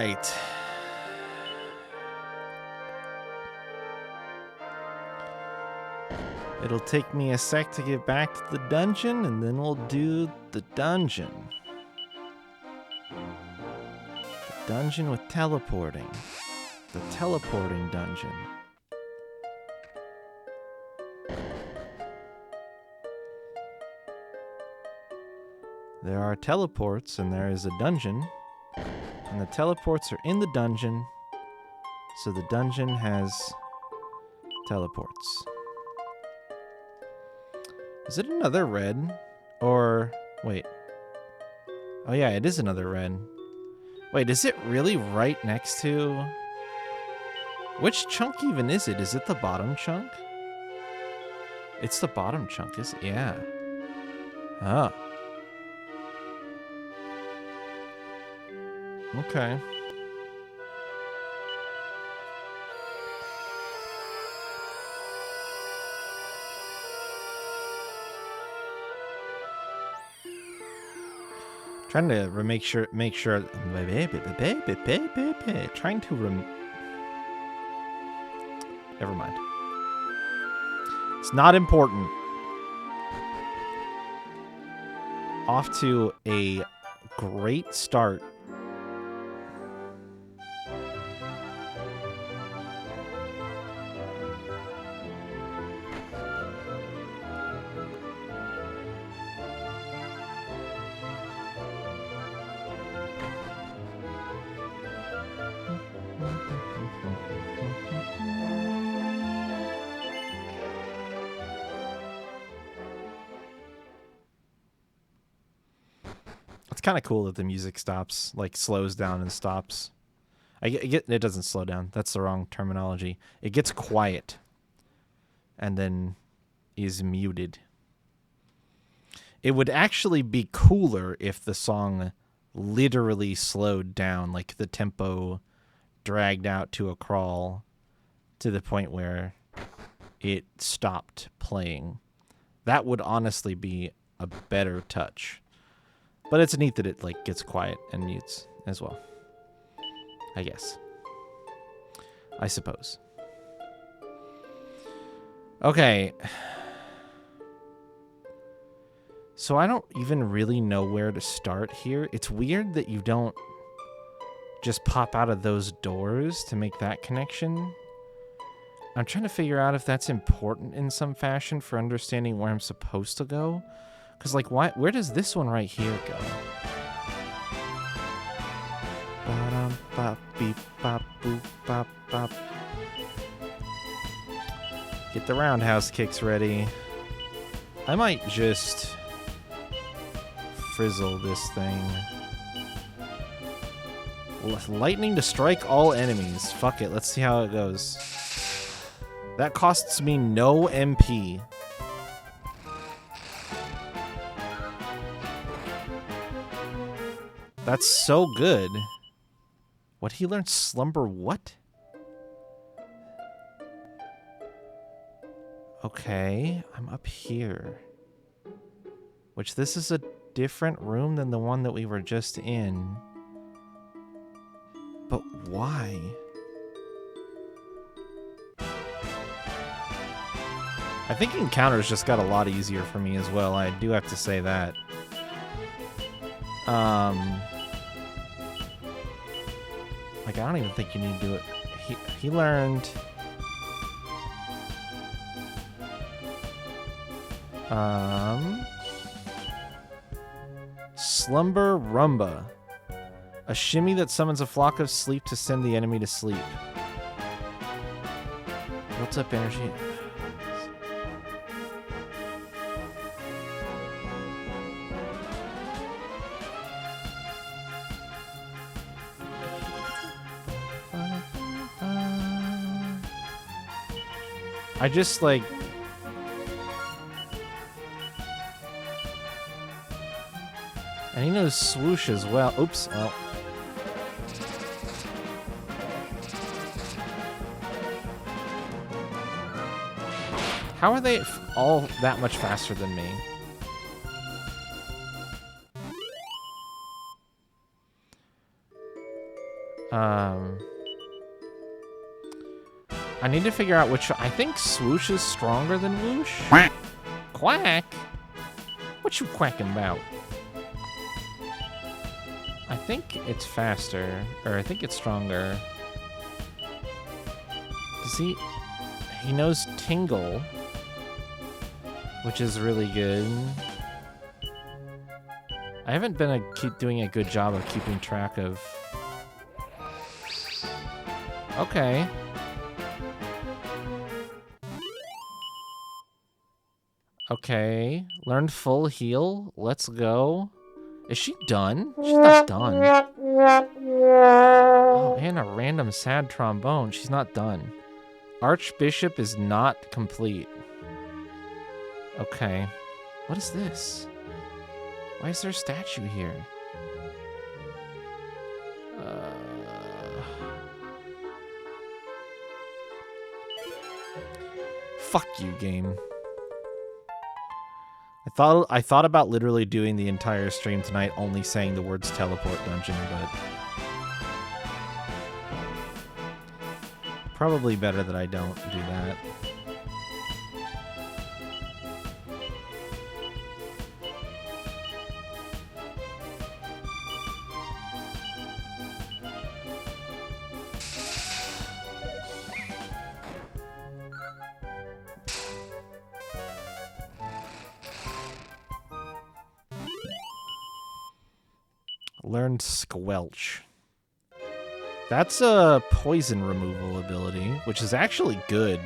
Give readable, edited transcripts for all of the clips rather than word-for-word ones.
right. It'll take me a sec to get back to the dungeon, and then we'll do the dungeon. The dungeon with teleporting. The teleporting dungeon. There are teleports, and there is a dungeon. And the teleports are in the dungeon, so the dungeon has teleports. Is it another red? Or, wait. Oh yeah, it is another red. Wait, is it really right next to... Which chunk even is it? Is it the bottom chunk? It's the bottom chunk, is it? Yeah. Oh. Okay. Trying to make sure. Trying to Never mind. It's not important. Off to a great start. It's kind of cool that the music stops, like slows down and stops. I get it doesn't slow down. That's the wrong terminology. It gets quiet and then is muted. It would actually be cooler if the song literally slowed down, like the tempo dragged out to a crawl to the point where it stopped playing. That would honestly be a better touch. But it's neat that it like gets quiet and mutes as well. I guess. I suppose. Okay. So I don't even really know where to start here. It's weird that you don't just pop out of those doors to make that connection. I'm trying to figure out if that's important in some fashion for understanding where I'm supposed to go. Because, like, why? Where does this one right here go? Get the roundhouse kicks ready. I might just frizzle this thing. Lightning to strike all enemies. Fuck it. Let's see how it goes. That costs me no MP. That's so good. What, he learned slumber what? Okay, I'm up here. Which, this is a different room than the one that we were just in. But why? I think encounters just got a lot easier for me as well. I do have to say that. Like, I don't even think you need to do it. He learned... Slumber Rumba. A shimmy that summons a flock of sleep to send the enemy to sleep. Built up energy. I just, like... And he knows swoosh as well. Oops. Well. How are they all that much faster than me? I need to figure out which... I think Swoosh is stronger than Whoosh. Quack? What you quacking about? I think it's faster. Or I think it's stronger. Does he... He knows Tingle. Which is really good. I haven't been doing a good job of keeping track of... Okay. Okay. Learned full heal. Let's go. Is she done? She's not done. Oh, and a random sad trombone. She's not done. Archbishop is not complete. Okay. What is this? Why is there a statue here? Fuck you, game. I thought about literally doing the entire stream tonight only saying the words teleport dungeon, but probably better that I don't do that. Learned Squelch. That's a poison removal ability, which is actually good.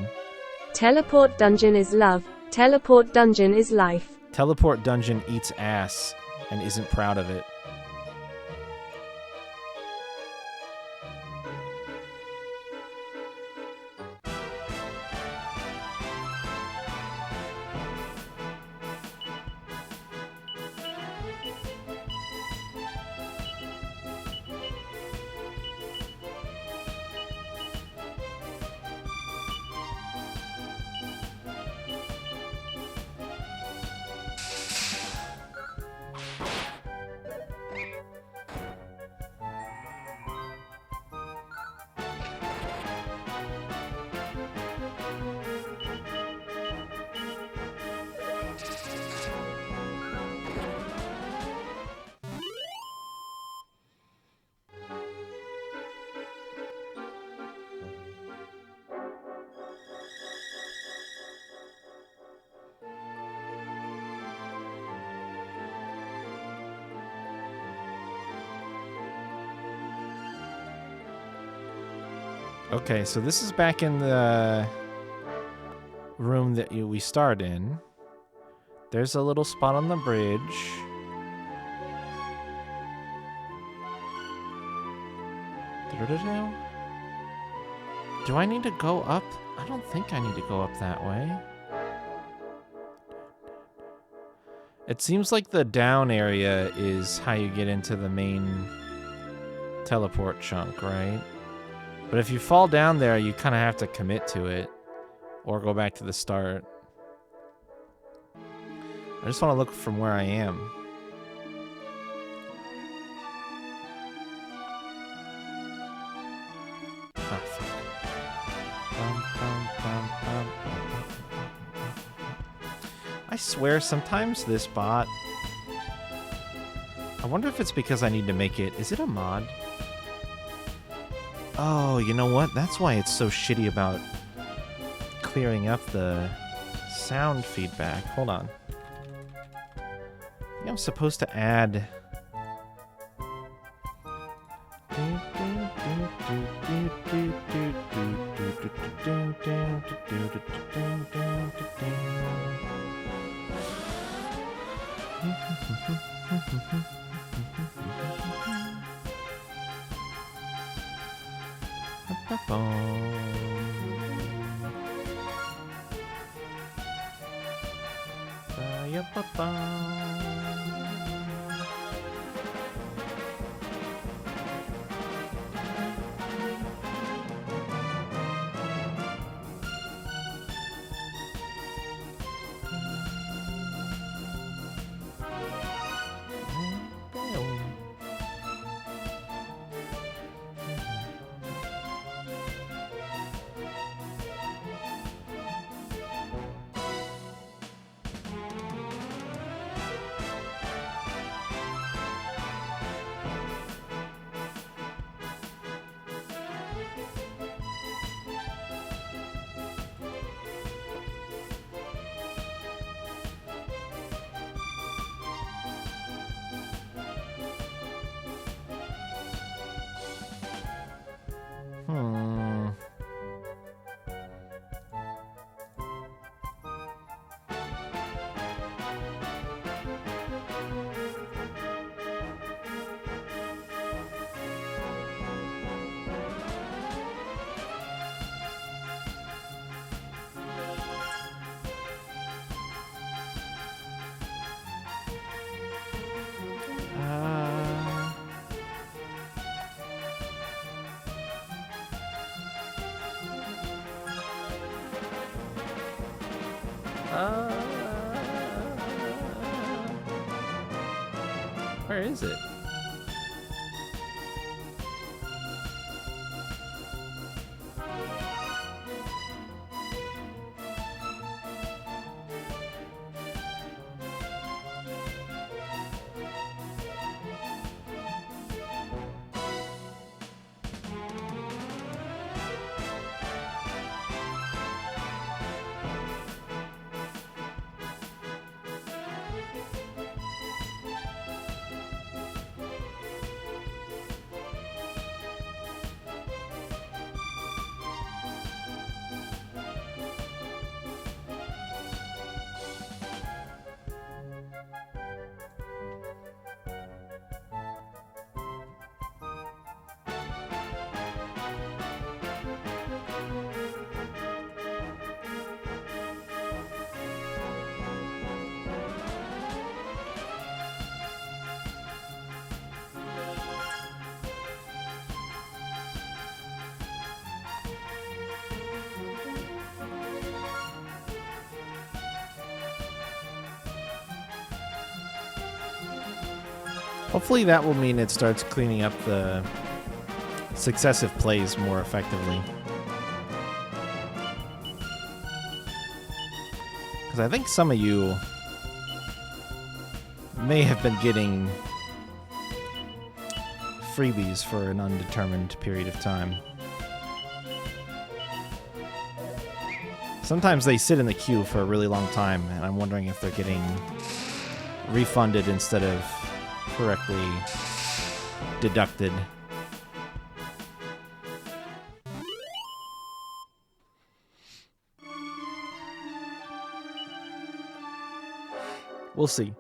Teleport dungeon is love. Teleport dungeon is life. Teleport dungeon eats ass and isn't proud of it. Okay, so this is back in the room that we start in. There's a little spot on the bridge. Do I need to go up? I don't think I need to go up that way. It seems like the down area is how you get into the main teleport chunk, right? But if you fall down there, you kind of have to commit to it or go back to the start. I just want to look from where I am. Oh, fuck. I swear sometimes this bot... I wonder if it's because I need to make it... Is it a mod? Oh, you know what? That's why it's so shitty about clearing up the sound feedback. Hold on. I think I'm supposed to add... Where is it? Hopefully that will mean it starts cleaning up the successive plays more effectively. Because I think some of you may have been getting freebies for an undetermined period of time. Sometimes they sit in the queue for a really long time, and I'm wondering if they're getting refunded instead of correctly deducted. We'll see.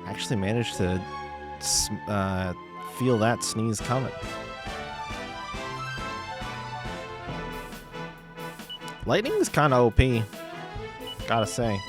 Actually managed to feel that sneeze coming. Lightning is kind of OP, gotta say.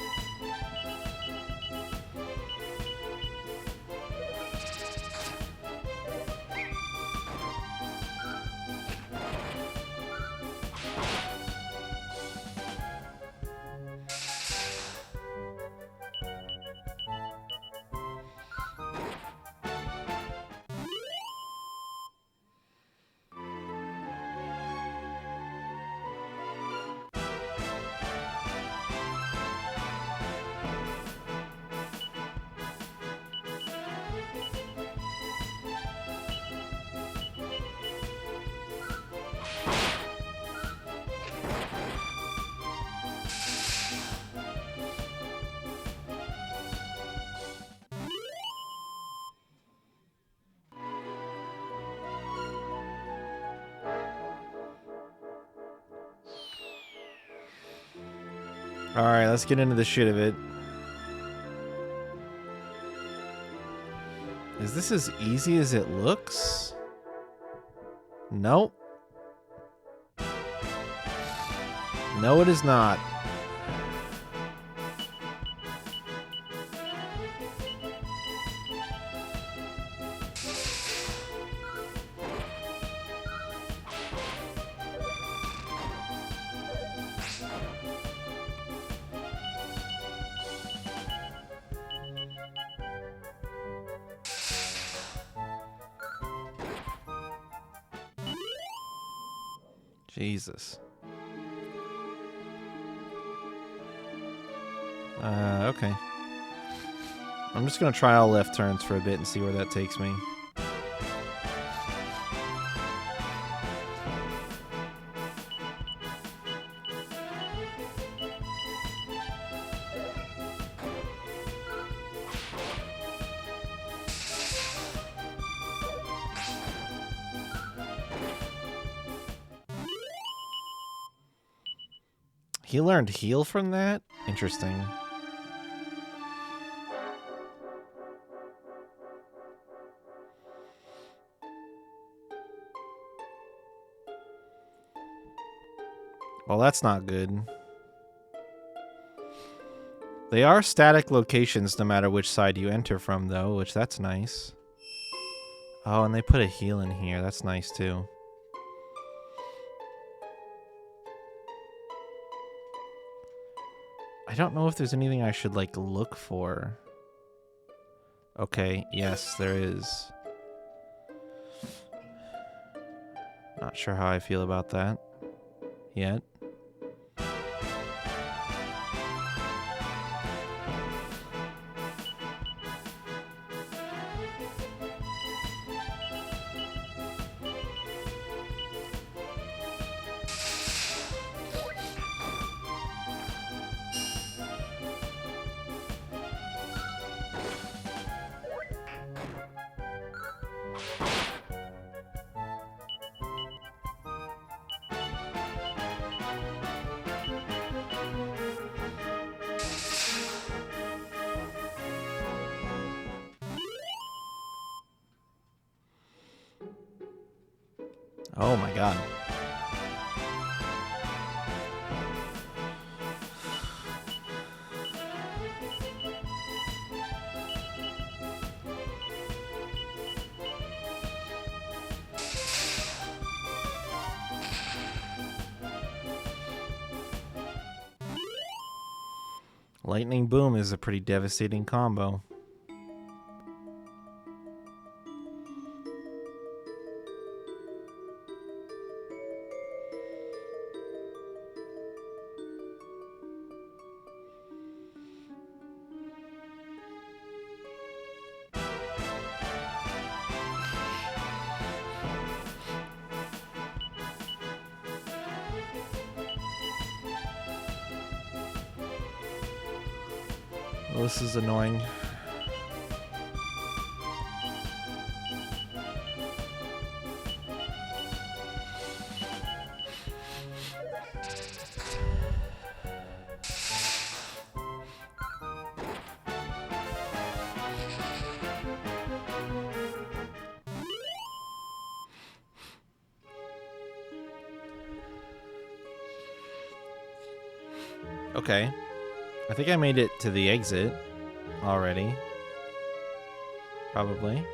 Alright, let's get into the shit of it. Is this as easy as it looks? Nope. No, it is not. Jesus. Okay. I'm just gonna try all left turns for a bit and see where that takes me. He learned heal from that? Interesting. Well, that's not good. They are static locations no matter which side you enter from, though, which that's nice. Oh, and they put a heal in here. That's nice, too. I don't know if there's anything I should, like, look for. Okay, yes, there is. Not sure how I feel about that yet. Oh my god. Lightning Boom is a pretty devastating combo. Well, this is annoying. Okay. I think I made it to the exit already. Probably.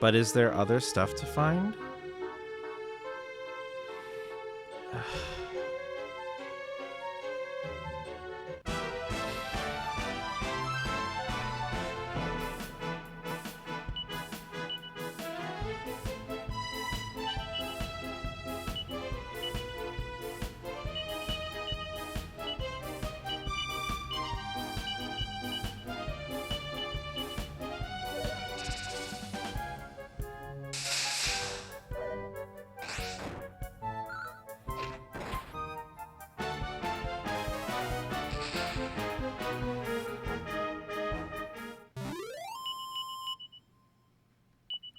But is there other stuff to find?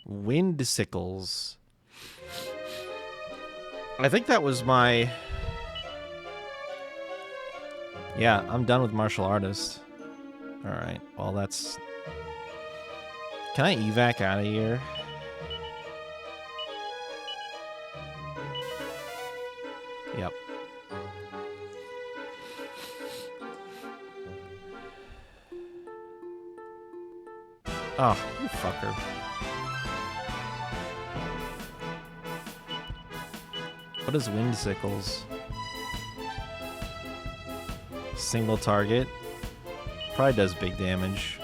Wind sickles. I think that was my... Yeah, I'm done with martial artist. Alright, well that's... Can I evac out of here? Yep. Oh, you fucker. What is wind sickles? Single target. Probably does big damage.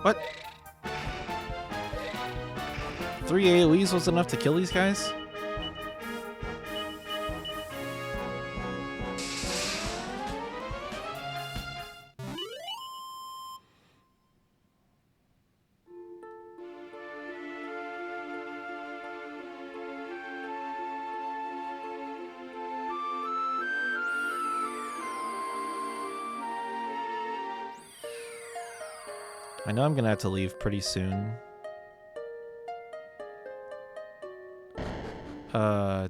What? 3 AoEs was enough to kill these guys? I know I'm gonna have to leave pretty soon.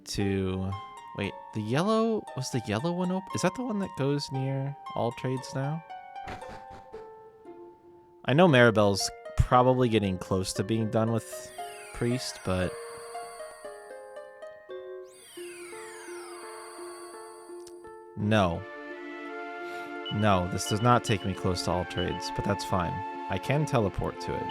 To... Wait, The yellow... Was the yellow one open? Is that the one that goes near all trades now? I know Maribel's probably getting close to being done with Priest, but... No. No, this does not take me close to all trades, but that's fine. I can teleport to it.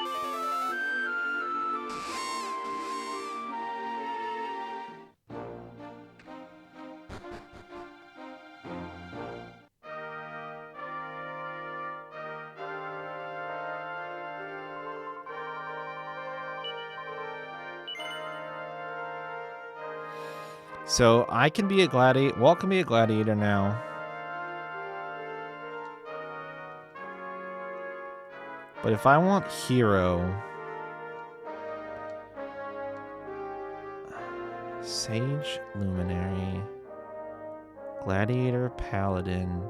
So I can be a gladiator. Walt can be a gladiator now. But if I want hero... Sage, Luminary, Gladiator, Paladin,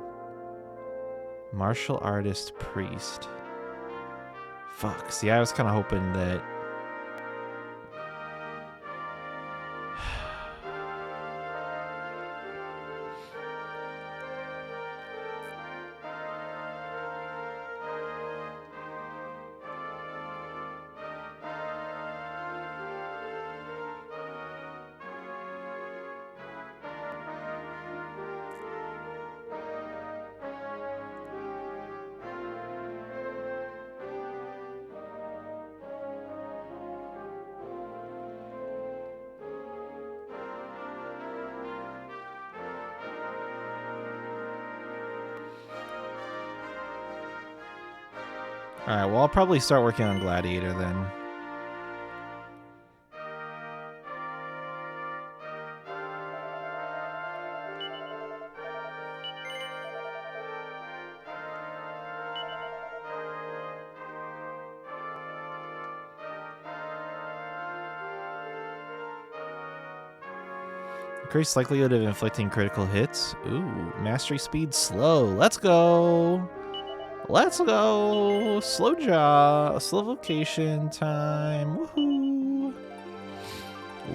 Martial Artist, Priest. Fuck. See, I was kind of hoping that... Alright, well, I'll probably start working on Gladiator then. Increased likelihood of inflicting critical hits. Ooh, mastery speed slow. Let's go! Let's go! Slow jaw, slow vocation time. Woohoo!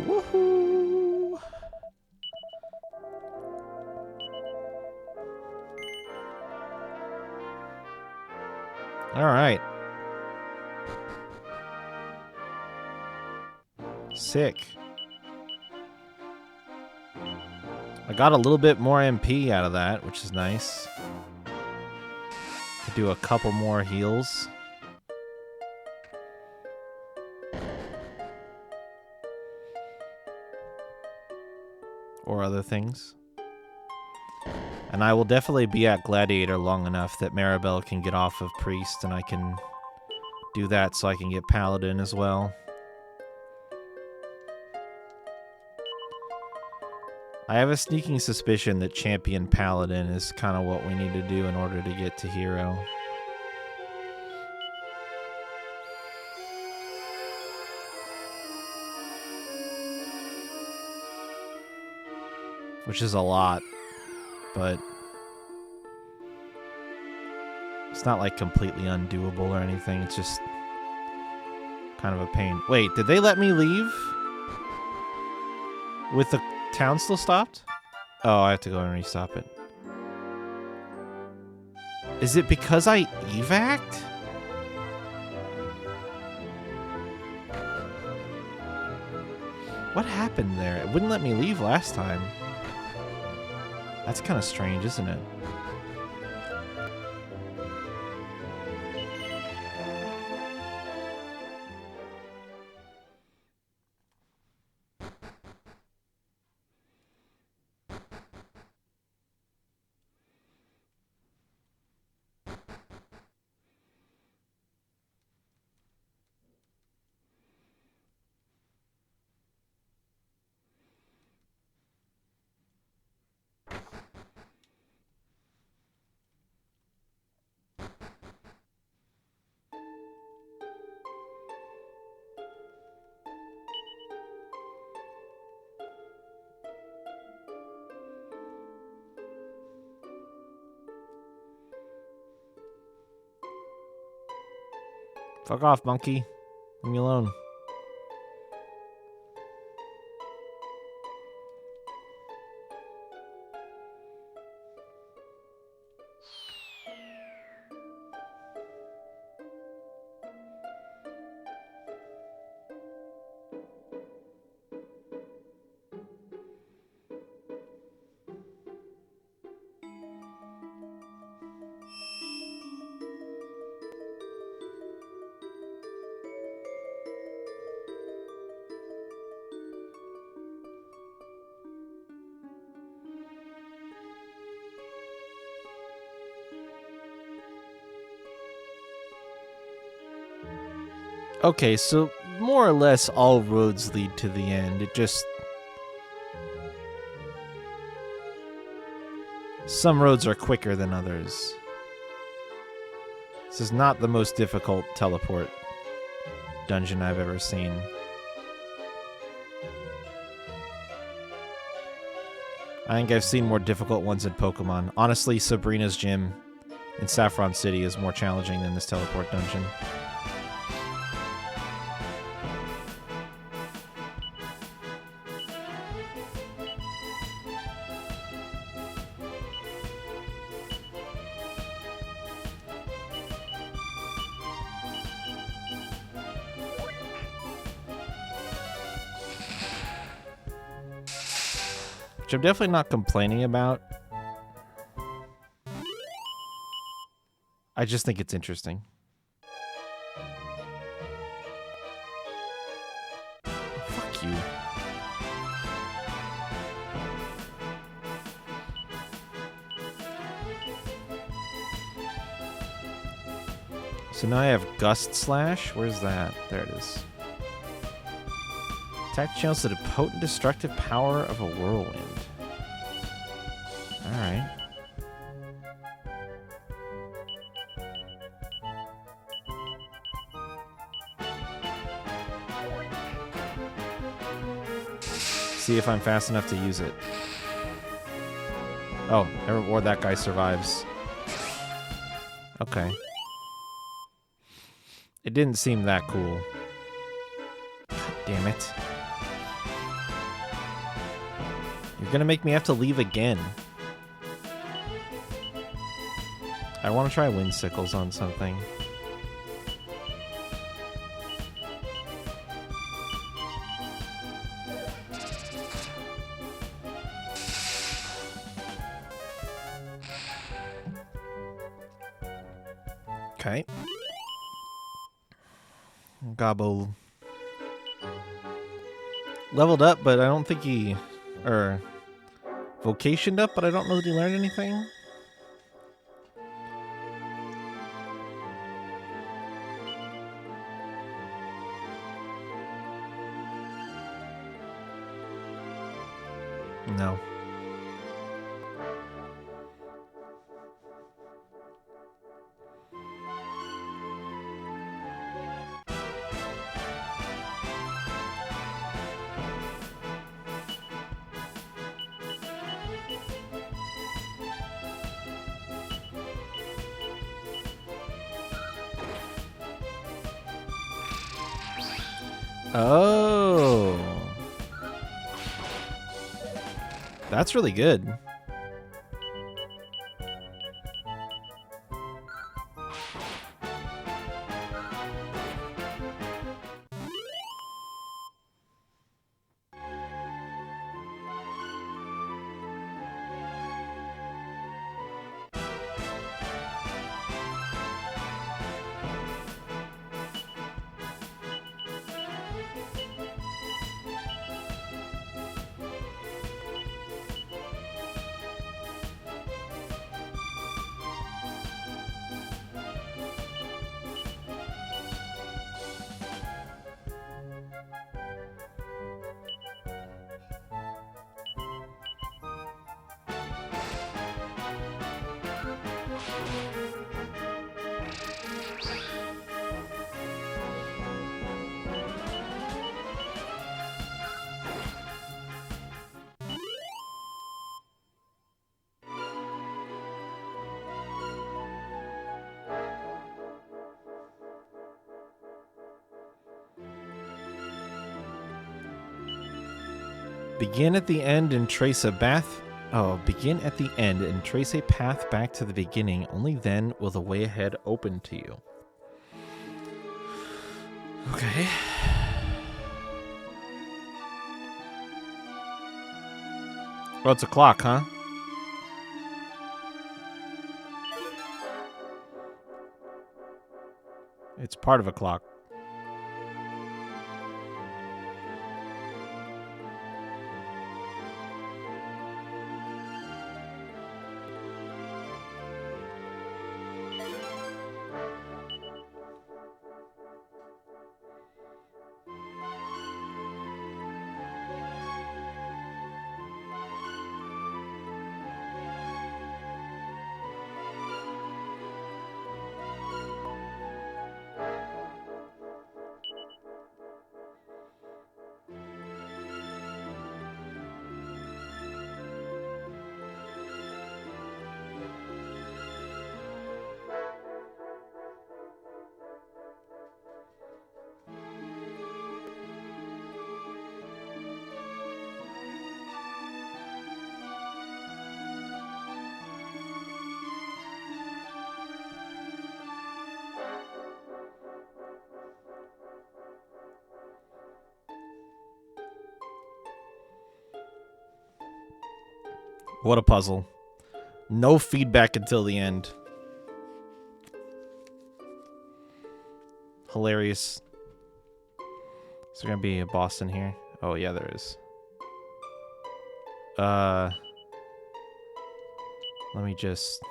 Woohoo! Alright. Sick. I got a little bit more MP out of that, which is nice. Could do a couple more heals. Or other things. And I will definitely be at Gladiator long enough that Maribel can get off of Priest and I can do that so I can get Paladin as well. I have a sneaking suspicion that Champion Paladin is kind of what we need to do in order to get to Hero. Which is a lot, but it's not like completely undoable or anything. It's just kind of a pain. Wait, did they let me leave? With the town still stopped? Oh, I have to go and restop it. Is it because I evac'd? What happened there? It wouldn't let me leave last time. That's kind of strange, isn't it? Fuck off, monkey. Leave me alone. Okay, so more or less all roads lead to the end. It just... Some roads are quicker than others. This is not the most difficult teleport dungeon I've ever seen. I think I've seen more difficult ones in Pokemon. Honestly, Sabrina's gym in Saffron City is more challenging than this teleport dungeon. Which I'm definitely not complaining about. I just think it's interesting. Fuck you. So now I have Gust Slash. Where's that? There it is. Attack channels the potent destructive power of a whirlwind. Alright. See if I'm fast enough to use it. Oh, or that guy survives. Okay. It didn't seem that cool. God damn it. You're gonna make me have to leave again. I want to try Windsickles on something. Okay. Gobble leveled up, but I don't think he... Or... Vocationed up, but I don't know that he learned anything. No. Oh. That's really good. Begin at the end and trace a path. Oh, begin at the end and trace a path back to the beginning. Only then will the way ahead open to you. Okay. Oh, it's a clock, huh? It's part of a clock. What a puzzle. No feedback until the end. Hilarious. Is there gonna be a boss in here? Oh yeah, there is. Let me just...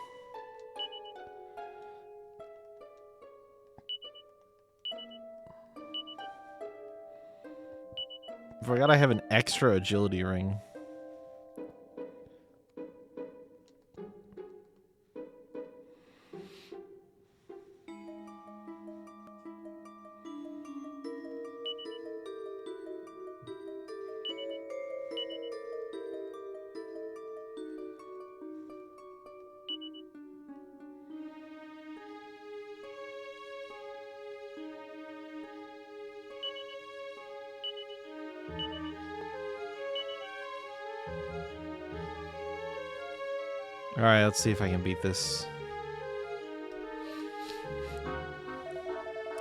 Forgot I have an extra agility ring. Alright, let's see if I can beat this.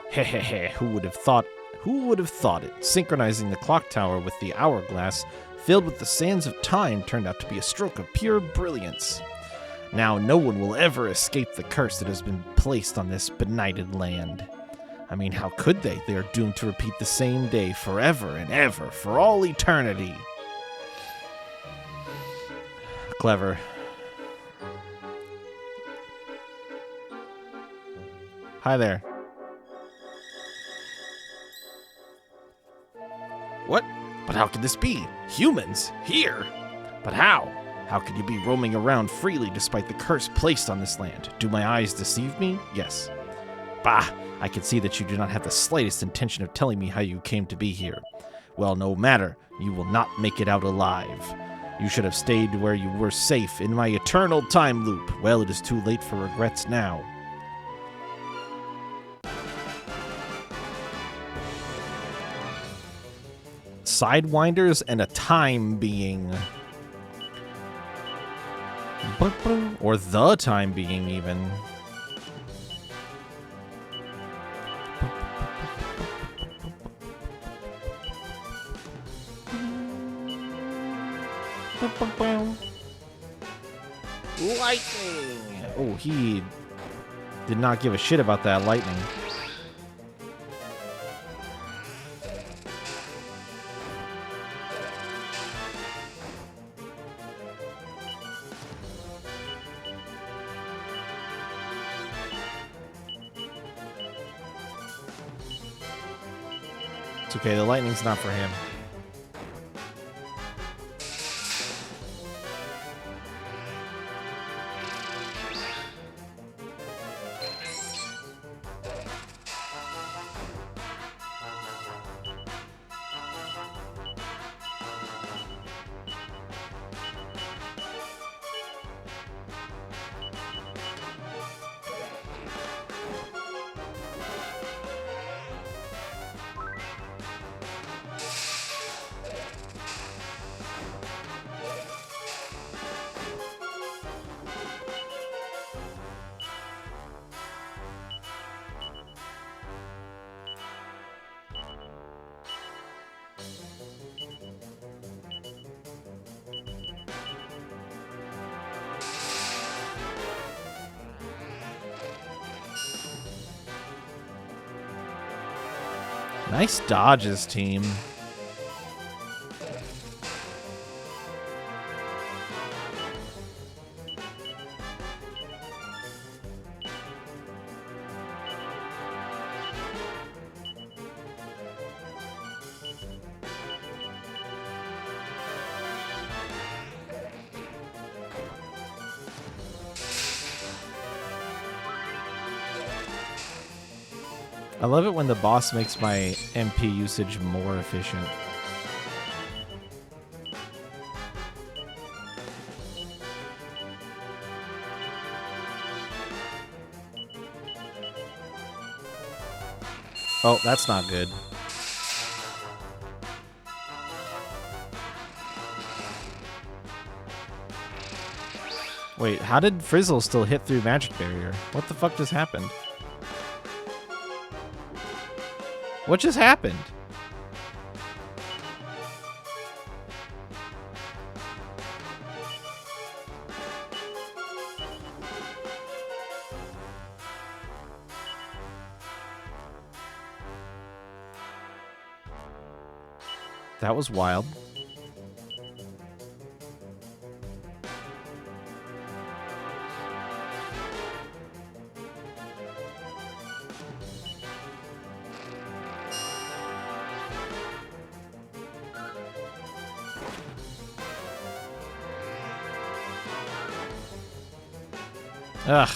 Hehehe, who would have thought it? Synchronizing the clock tower with the hourglass filled with the sands of time turned out to be a stroke of pure brilliance. Now no one will ever escape the curse that has been placed on this benighted land. I mean, how could they? They are doomed to repeat the same day forever and ever, for all eternity. Clever. Hi there. What? But how could this be? Humans? Here? But how? How could you be roaming around freely despite the curse placed on this land? Do my eyes deceive me? Yes. Bah! I can see that you do not have the slightest intention of telling me how you came to be here. Well, no matter. You will not make it out alive. You should have stayed where you were safe in my eternal time loop. Well, it is too late for regrets now. Sidewinders and a time being. Or the time being, even. Lightning! Oh, he did not give a shit about that lightning. It's okay, the lightning's not for him. Nice dodges, team. I love it when the boss makes my MP usage more efficient. Oh, that's not good. Wait, how did Frizzle still hit through Magic Barrier? What the fuck just happened? What just happened? That was wild. Ugh.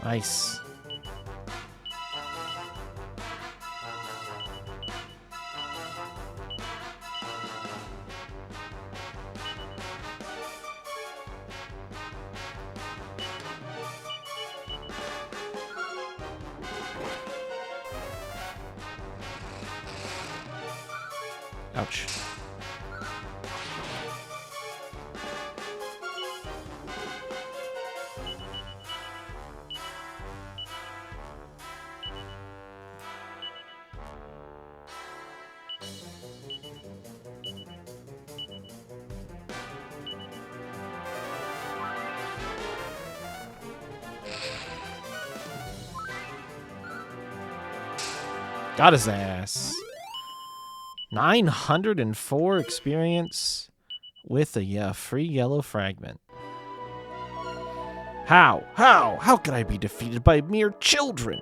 Nice. Ouch. Got his ass. 904 experience with a free yellow fragment. How? How could I be defeated by mere children?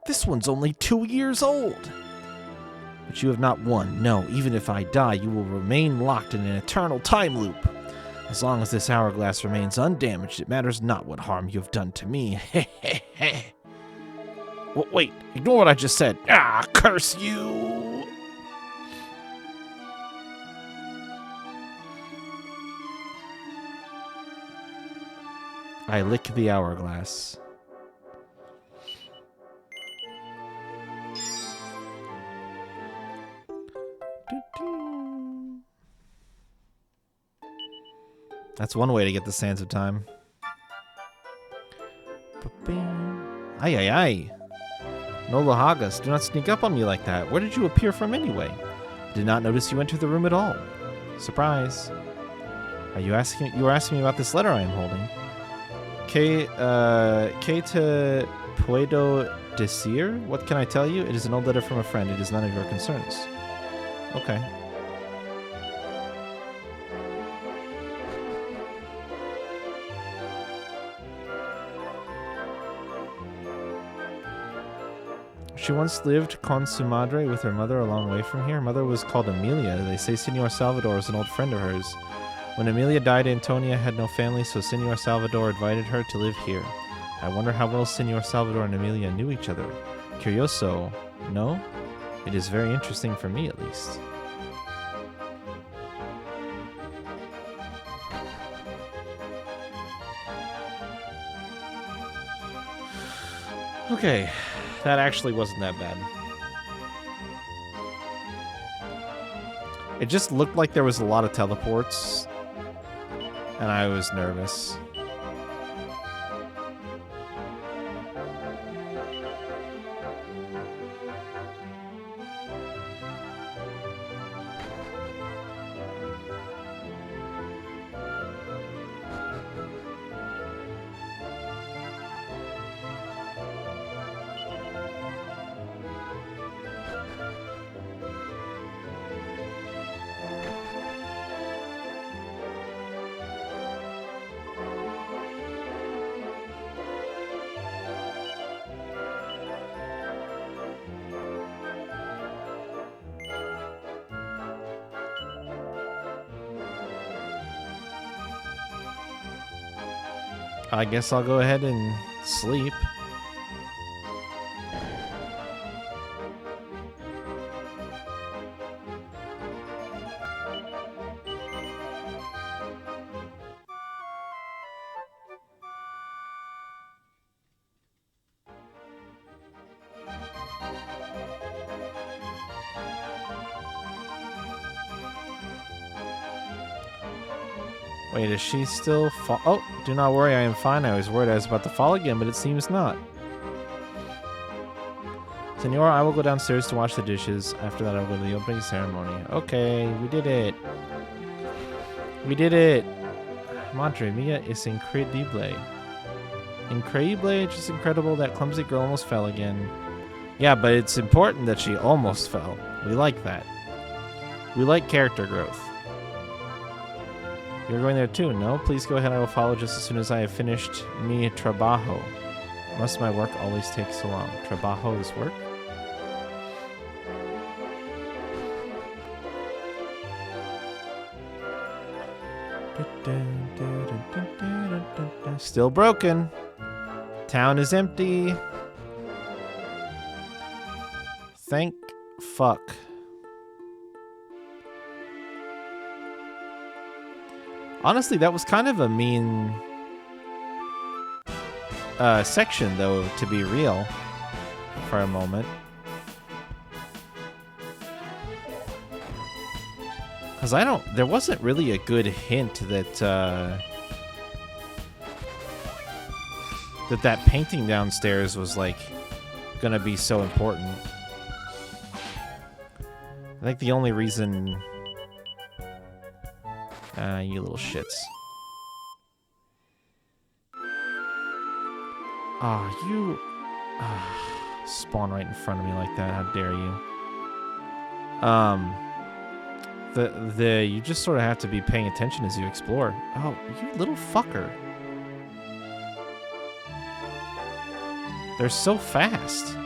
This one's only 2 years old. But you have not won. No, even if I die, you will remain locked in an eternal time loop. As long as this hourglass remains undamaged, it matters not what harm you have done to me. Wait, ignore what I just said. Ah, curse you! I lick the hourglass. That's one way to get the Sands of Time. Ay, ay, ay. No Lahagas, do not sneak up on me like that. Where did you appear from anyway? I did not notice you entered the room at all. Surprise. You were asking me about this letter I am holding. Que te puedo decir? What can I tell you? It is an old letter from a friend. It is none of your concerns. Okay. She once lived con su madre with her mother a long way from here. Her mother was called Amelia. They say Senor Salvador is an old friend of hers. When Amelia died, Antonia had no family, so Senor Salvador invited her to live here. I wonder how well Senor Salvador and Amelia knew each other. Curioso, no? It is very interesting for me, at least. Okay, that actually wasn't that bad. It just looked like there was a lot of teleports, and I was nervous. I guess I'll go ahead and sleep. Wait, is she still fall? Oh, do not worry, I am fine. I was worried I was about to fall again, but it seems not. Senora, I will go downstairs to wash the dishes. After that, I'll go to the opening ceremony. Okay, we did it. We did it. Madre mia, es incredible. Incredible, just incredible. That clumsy girl almost fell again. Yeah, but it's important that she almost fell. We like that. We like character growth. You're going there too? No? Please go ahead. I will follow just as soon as I have finished mi trabajo. Must my work always take so long? Trabajo is work? Still broken. Town is empty. Thank fuck. Honestly, that was kind of a mean section, though, to be real, for a moment. Because there wasn't really a good hint that that painting downstairs was, like, gonna be so important. I think the only reason... you little shits. You... spawn right in front of me like that. How dare you. You just sort of have to be paying attention as you explore. Oh, you little fucker. They're so fast.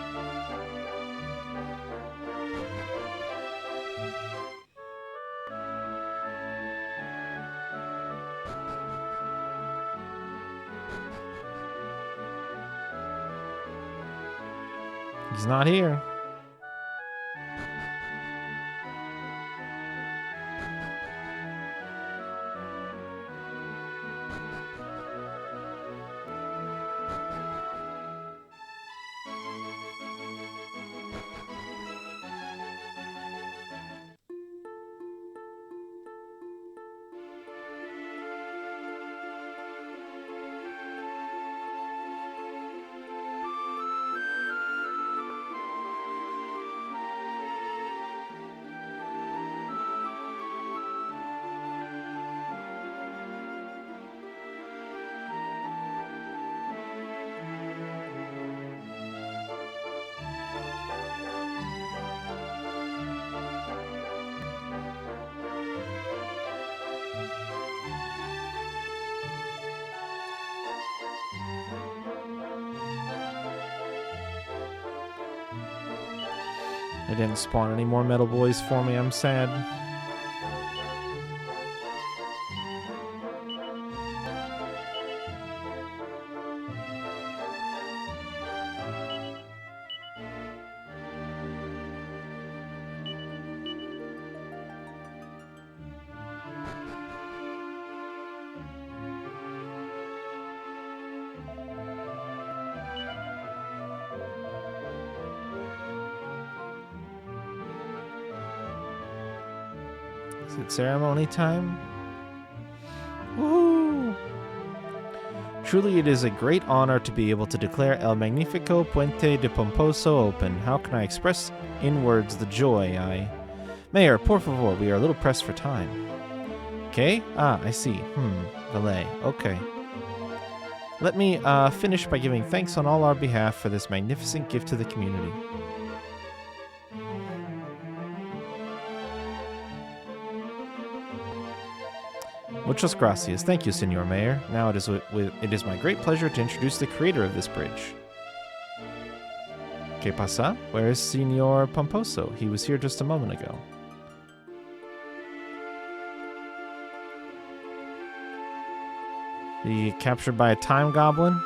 He's not here. They didn't spawn any more metal boys for me. I'm sad. Is it ceremony time? Woohoo! Truly, it is a great honor to be able to declare El Magnifico Puente de Pomposo open. How can I express in words the joy Mayor, por favor, we are a little pressed for time. Okay? I see. Valet. Okay. Let me finish by giving thanks on all our behalf for this magnificent gift to the community. Muchas gracias. Thank you, Senor Mayor. Now it is my great pleasure to introduce the creator of this bridge. ¿Qué pasa? Where is Senor Pomposo? He was here just a moment ago. Did he get captured by a time goblin?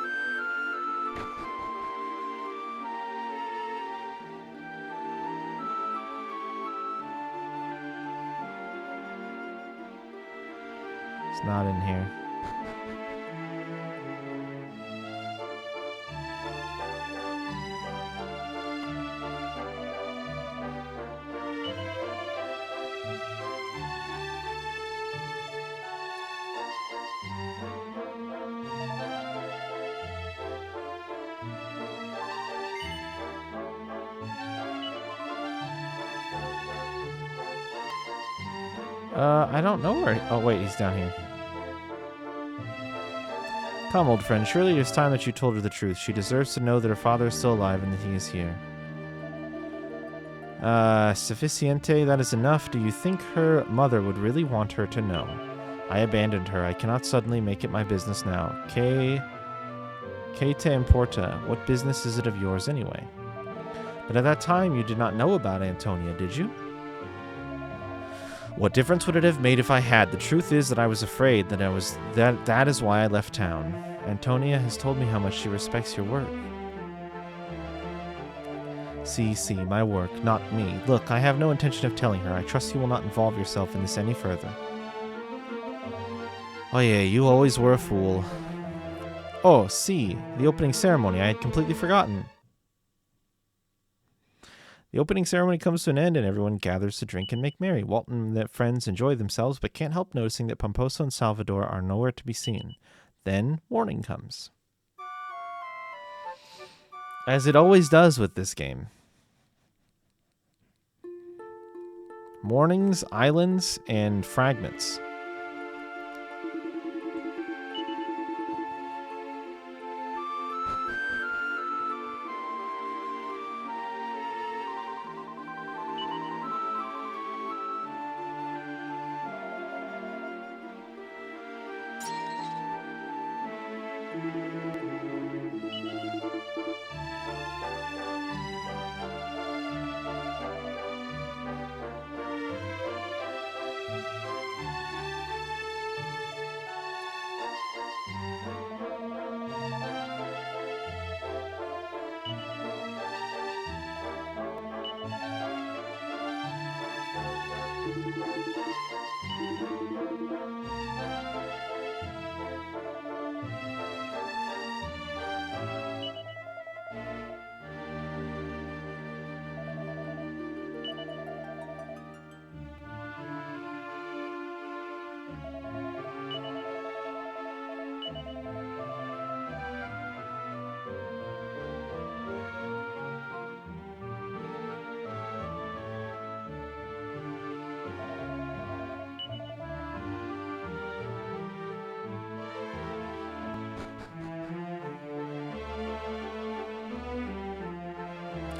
It's not in here. I don't know where... Oh, wait, he's down here. Come, old friend, surely it is time that you told her the truth. She deserves to know that her father is still alive and that he is here. Sufficiente, that is enough. Do you think her mother would really want her to know? I abandoned her. I cannot suddenly make it my business now. Que te importa? What business is it of yours anyway? But at that time, you did not know about Antonia, did you? What difference would it have made if I had? The truth is that I was afraid that is why I left town. Antonia has told me how much she respects your work. See, my work, not me. Look, I have no intention of telling her. I trust you will not involve yourself in this any further. Oh yeah, you always were a fool. Oh, see, the opening ceremony. I had completely forgotten. The opening ceremony comes to an end and everyone gathers to drink and make merry. Walton and their friends enjoy themselves but can't help noticing that Pomposo and Salvador are nowhere to be seen. Then morning comes. As it always does with this game. Mornings, islands, and fragments.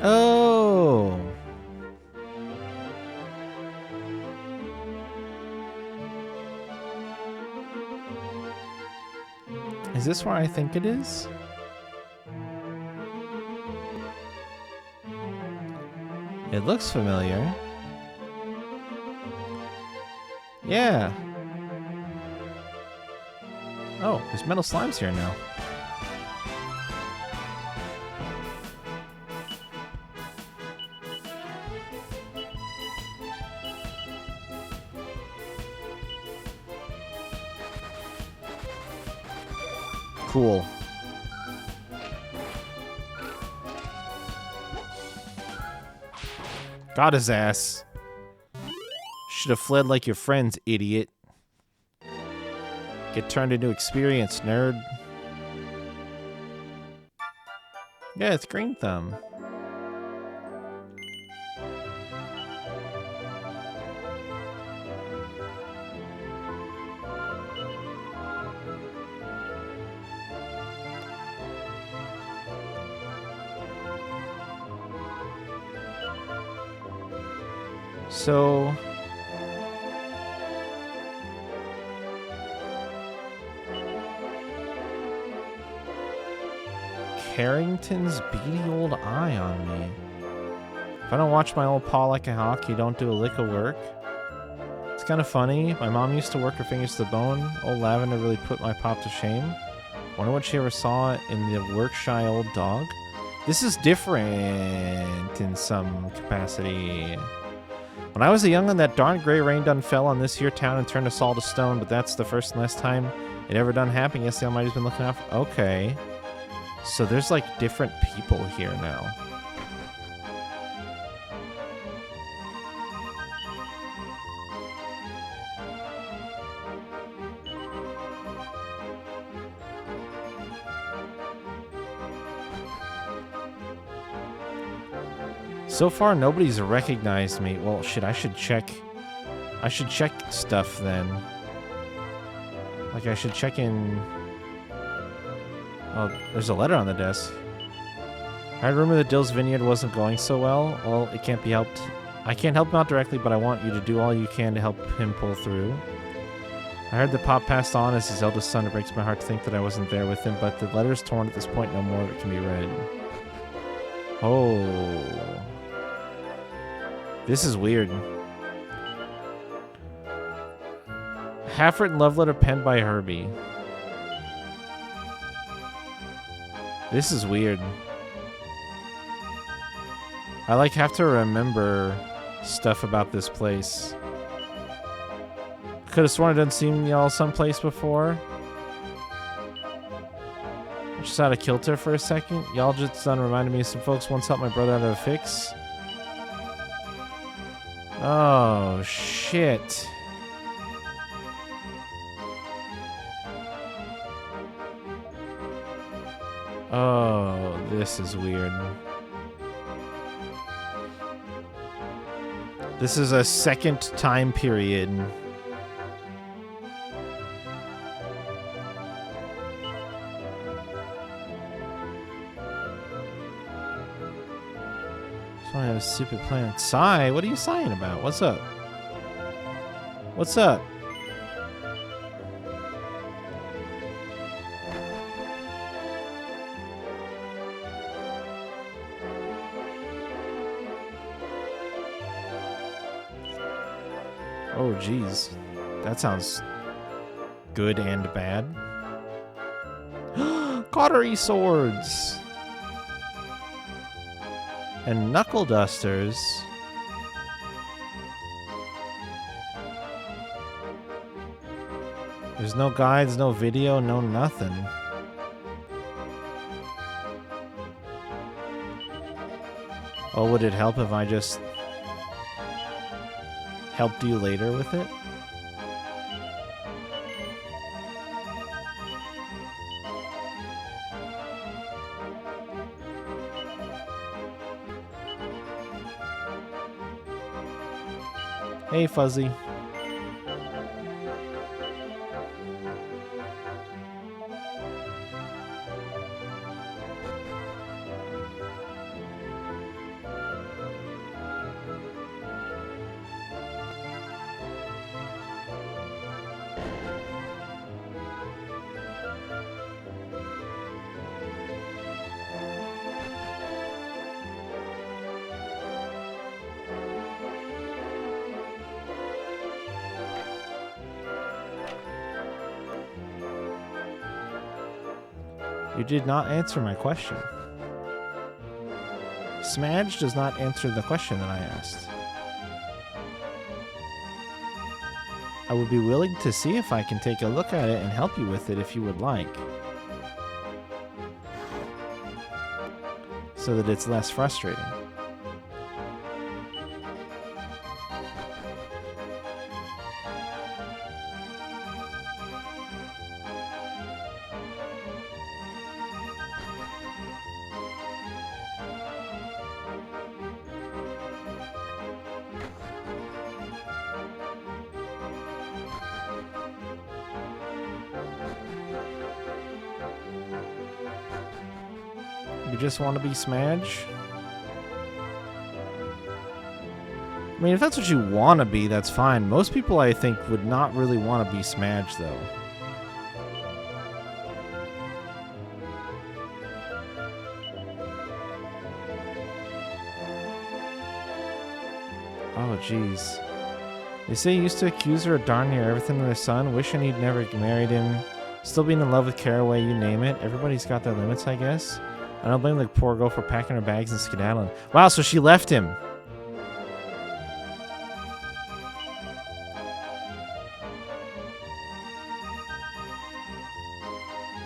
Oh. Is this where I think it is? It looks familiar. Yeah. Oh, there's metal slimes here now. Cool. Got his ass. Should have fled like your friends, idiot. Get turned into experience, nerd. Yeah, it's Green Thumb. So... Carrington's beady old eye on me. If I don't watch my old paw like a hawk, you don't do a lick of work. It's kind of funny. My mom used to work her fingers to the bone. Old Lavender really put my pop to shame. Wonder what she ever saw in the work-shy old dog. This is different in some capacity. When I was a young'un, that darn gray rain done fell on this here town and turned us all to stone, but that's the first and last time it ever done happen. Yes, the Almighty's been looking out for... Okay. So there's like different people here now. So far, nobody's recognized me. Well, shit, I should check I should check stuff then. Like, I should check in... Oh, there's a letter on the desk. I heard rumor that Dill's vineyard wasn't going so well. Well, it can't be helped. I can't help him out directly, but I want you to do all you can to help him pull through. I heard that Pop passed on as his eldest son. It breaks my heart to think that I wasn't there with him, but the letter's torn at this point. No more of it can be read. Oh. This is weird. Half-written love letter penned by Herbie. This is weird. I like have to remember stuff about this place. Could have sworn I done seen y'all someplace before. Just out of kilter for a second. Y'all just done reminded me of some folks once helped my brother out of a fix. Oh, shit. Oh, this is weird. This is a second time period. So I have a stupid plan. Sigh? What are you sighing about? What's up? What's up? Oh, geez. That sounds good and bad. Cautery swords! And knuckle dusters. There's no guides, no video, no nothing. Oh, would it help if I just helped you later with it? Hey, Fuzzy. You did not answer my question. Smadge does not answer the question that I asked. I would be willing to see if I can take a look at it and help you with it if you would like. So that it's less frustrating. You just want to be Smadge? I mean, if that's what you want to be, that's fine. Most people, I think, would not really want to be Smadge, though. Oh, jeez. They say you used to accuse her of darn near everything to their son, wishing he'd never married him, still being in love with Caraway, you name it. Everybody's got their limits, I guess. I don't blame the poor girl for packing her bags and skedaddling. Wow, so she left him.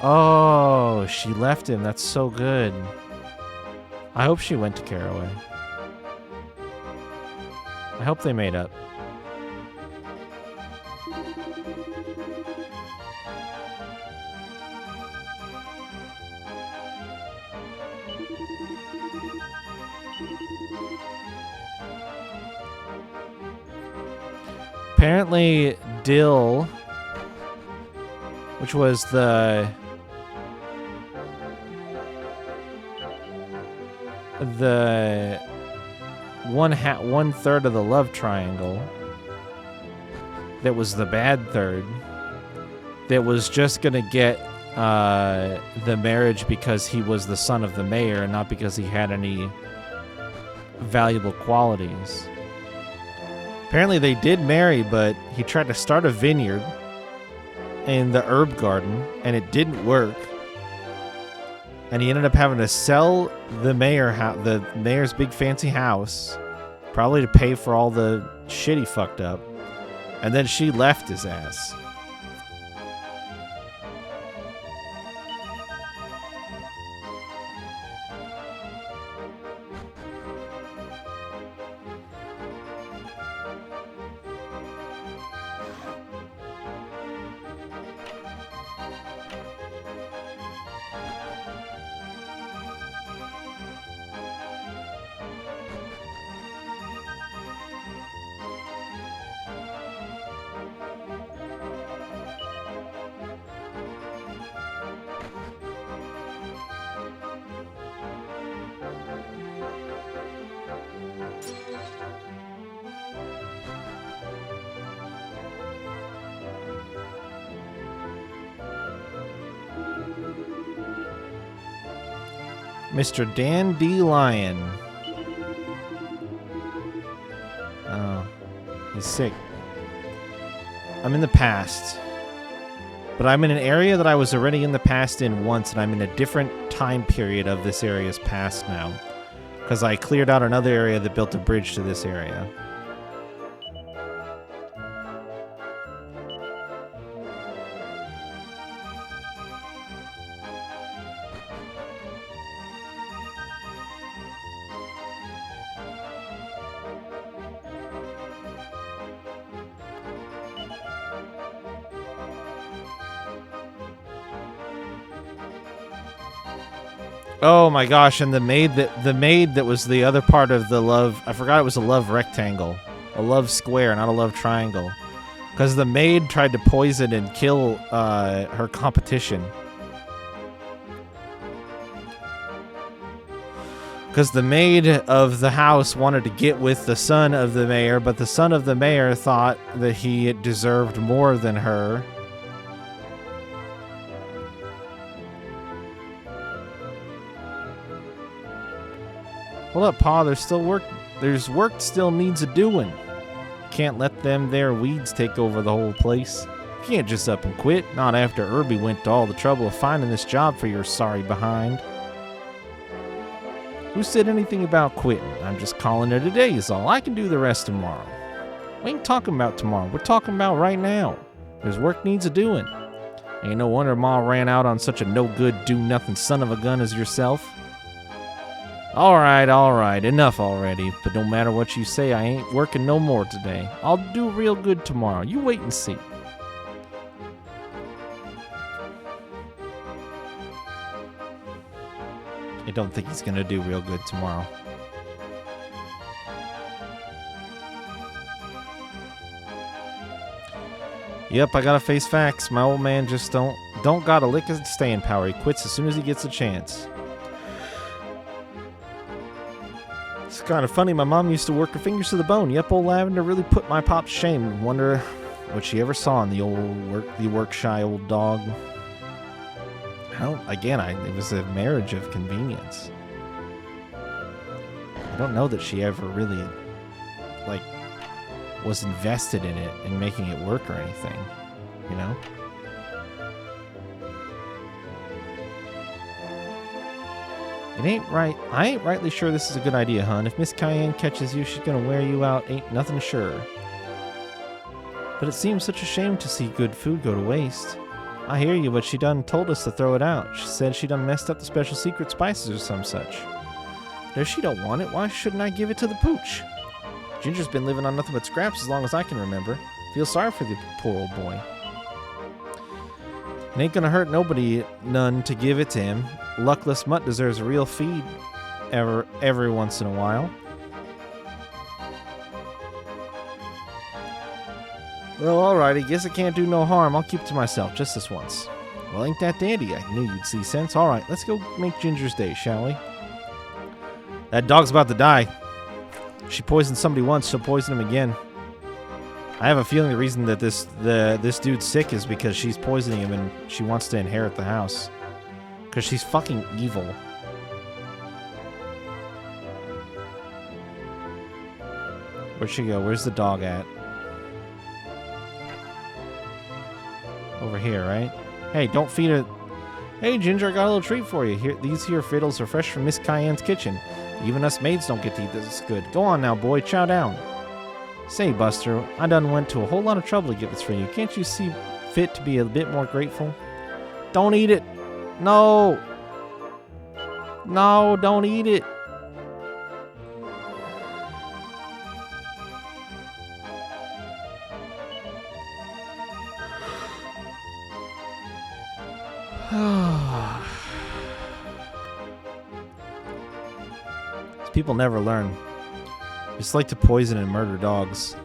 Oh, she left him. That's so good. I hope she went to Caraway. I hope they made up. Apparently, Dill, which was the one third of the love triangle, that was the bad third, that was just gonna get the marriage because he was the son of the mayor and not because he had any valuable qualities. Apparently they did marry, but he tried to start a vineyard in the herb garden and it didn't work. And he ended up having to sell the mayor's big fancy house, probably to pay for all the shit he fucked up. And then she left his ass. Mr. Dan D. Lyon. Oh, he's sick. I'm in the past. But I'm in an area that I was already in the past in once, and I'm in a different time period of this area's past now. Because I cleared out another area that built a bridge to this area. Oh my gosh, and the maid that was the other part of the love, I forgot it was a love rectangle. A love square, not a love triangle. Because the maid tried to poison and kill her competition. Because the maid of the house wanted to get with the son of the mayor, but the son of the mayor thought that he deserved more than her. Hold up, Pa, there's work still needs a doing. Can't let them there weeds take over the whole place. You can't just up and quit, not after Irby went to all the trouble of finding this job for your sorry behind. Who said anything about quitting? I'm just calling it a day is all. I can do the rest tomorrow. We ain't talking about tomorrow, we're talking about right now. There's work needs a doing. Ain't no wonder Ma ran out on such a no-good, do-nothing son of a gun as yourself. All right, enough already. But no matter what you say, I ain't working no more today. I'll do real good tomorrow. You wait and see. I don't think he's gonna do real good tomorrow. Yep, I gotta face facts. My old man just don't got a lick of staying power. He quits as soon as he gets a chance. It's kind of funny. My mom used to work her fingers to the bone. Yep, old Lavender really put my pop to shame. Wonder what she ever saw in the work-shy old dog. It was a marriage of convenience. I don't know that she ever really, was invested in it and making it work or anything, you know? It ain't right. I ain't rightly sure this is a good idea, hon. If Miss Cayenne catches you, she's gonna wear you out. Ain't nothing sure. But it seems such a shame to see good food go to waste. I hear you, but she done told us to throw it out. She said she done messed up the special secret spices or some such. But if she don't want it, why shouldn't I give it to the pooch? Ginger's been living on nothing but scraps as long as I can remember. Feel sorry for the poor old boy. It ain't gonna hurt nobody none to give it to him. Luckless mutt deserves a real feed every once in a while. Well, alright, I guess I can't do no harm. I'll keep it to myself, just this once. Well, ain't that dandy? I knew you'd see sense. Alright, let's go make Ginger's day, shall we? That dog's about to die. She poisoned somebody once, she'll poison him again. I have a feeling the reason that this dude's sick is because she's poisoning him and she wants to inherit the house. Because she's fucking evil. Where'd she go? Where's the dog at? Over here, right? Hey, don't feed her. Hey, Ginger, I got a little treat for you. Here, these here fiddles are fresh from Miss Cayenne's kitchen. Even us maids don't get to eat this good. Go on now, boy. Chow down. Say, Buster, I done went to a whole lot of trouble to get this for you. Can't you see fit to be a bit more grateful? Don't eat it. No. No, don't eat it. People never learn. Just like to poison and murder dogs.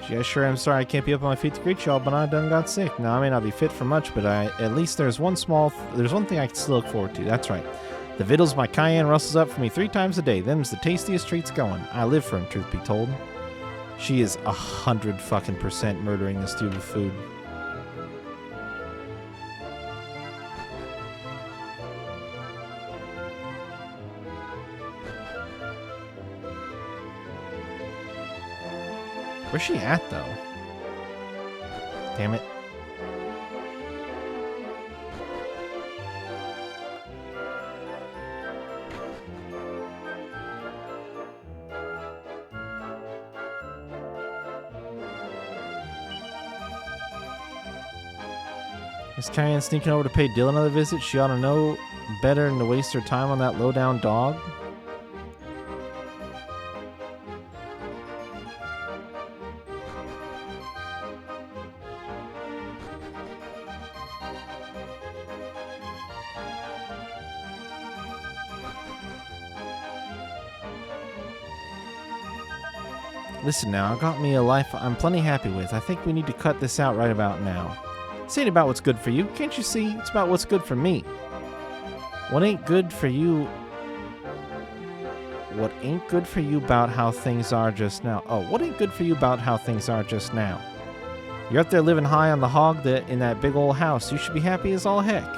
Yeah, sure, I'm sorry I can't be up on my feet to greet y'all, but I done got sick. Now, I may not be fit for much, but at least there's one thing I can still look forward to. That's right. The victuals my Cayenne rustles up for me 3 times a day. Them's the tastiest treats going. I live for 'em, truth be told. She is 100% murdering this dude with food. Where's she at, though? Damn it. Is Cayenne sneaking over to pay Dylan another visit? She ought to know better than to waste her time on that low-down dog. Listen now, I got me a life I'm plenty happy with. I think we need to cut this out right about now. This ain't about what's good for you. Can't you see? It's about what's good for me. What ain't good for you... What ain't good for you about how things are just now? Oh, what ain't good for you about how things are just now? You're up there living high on the hog in that big old house. You should be happy as all heck.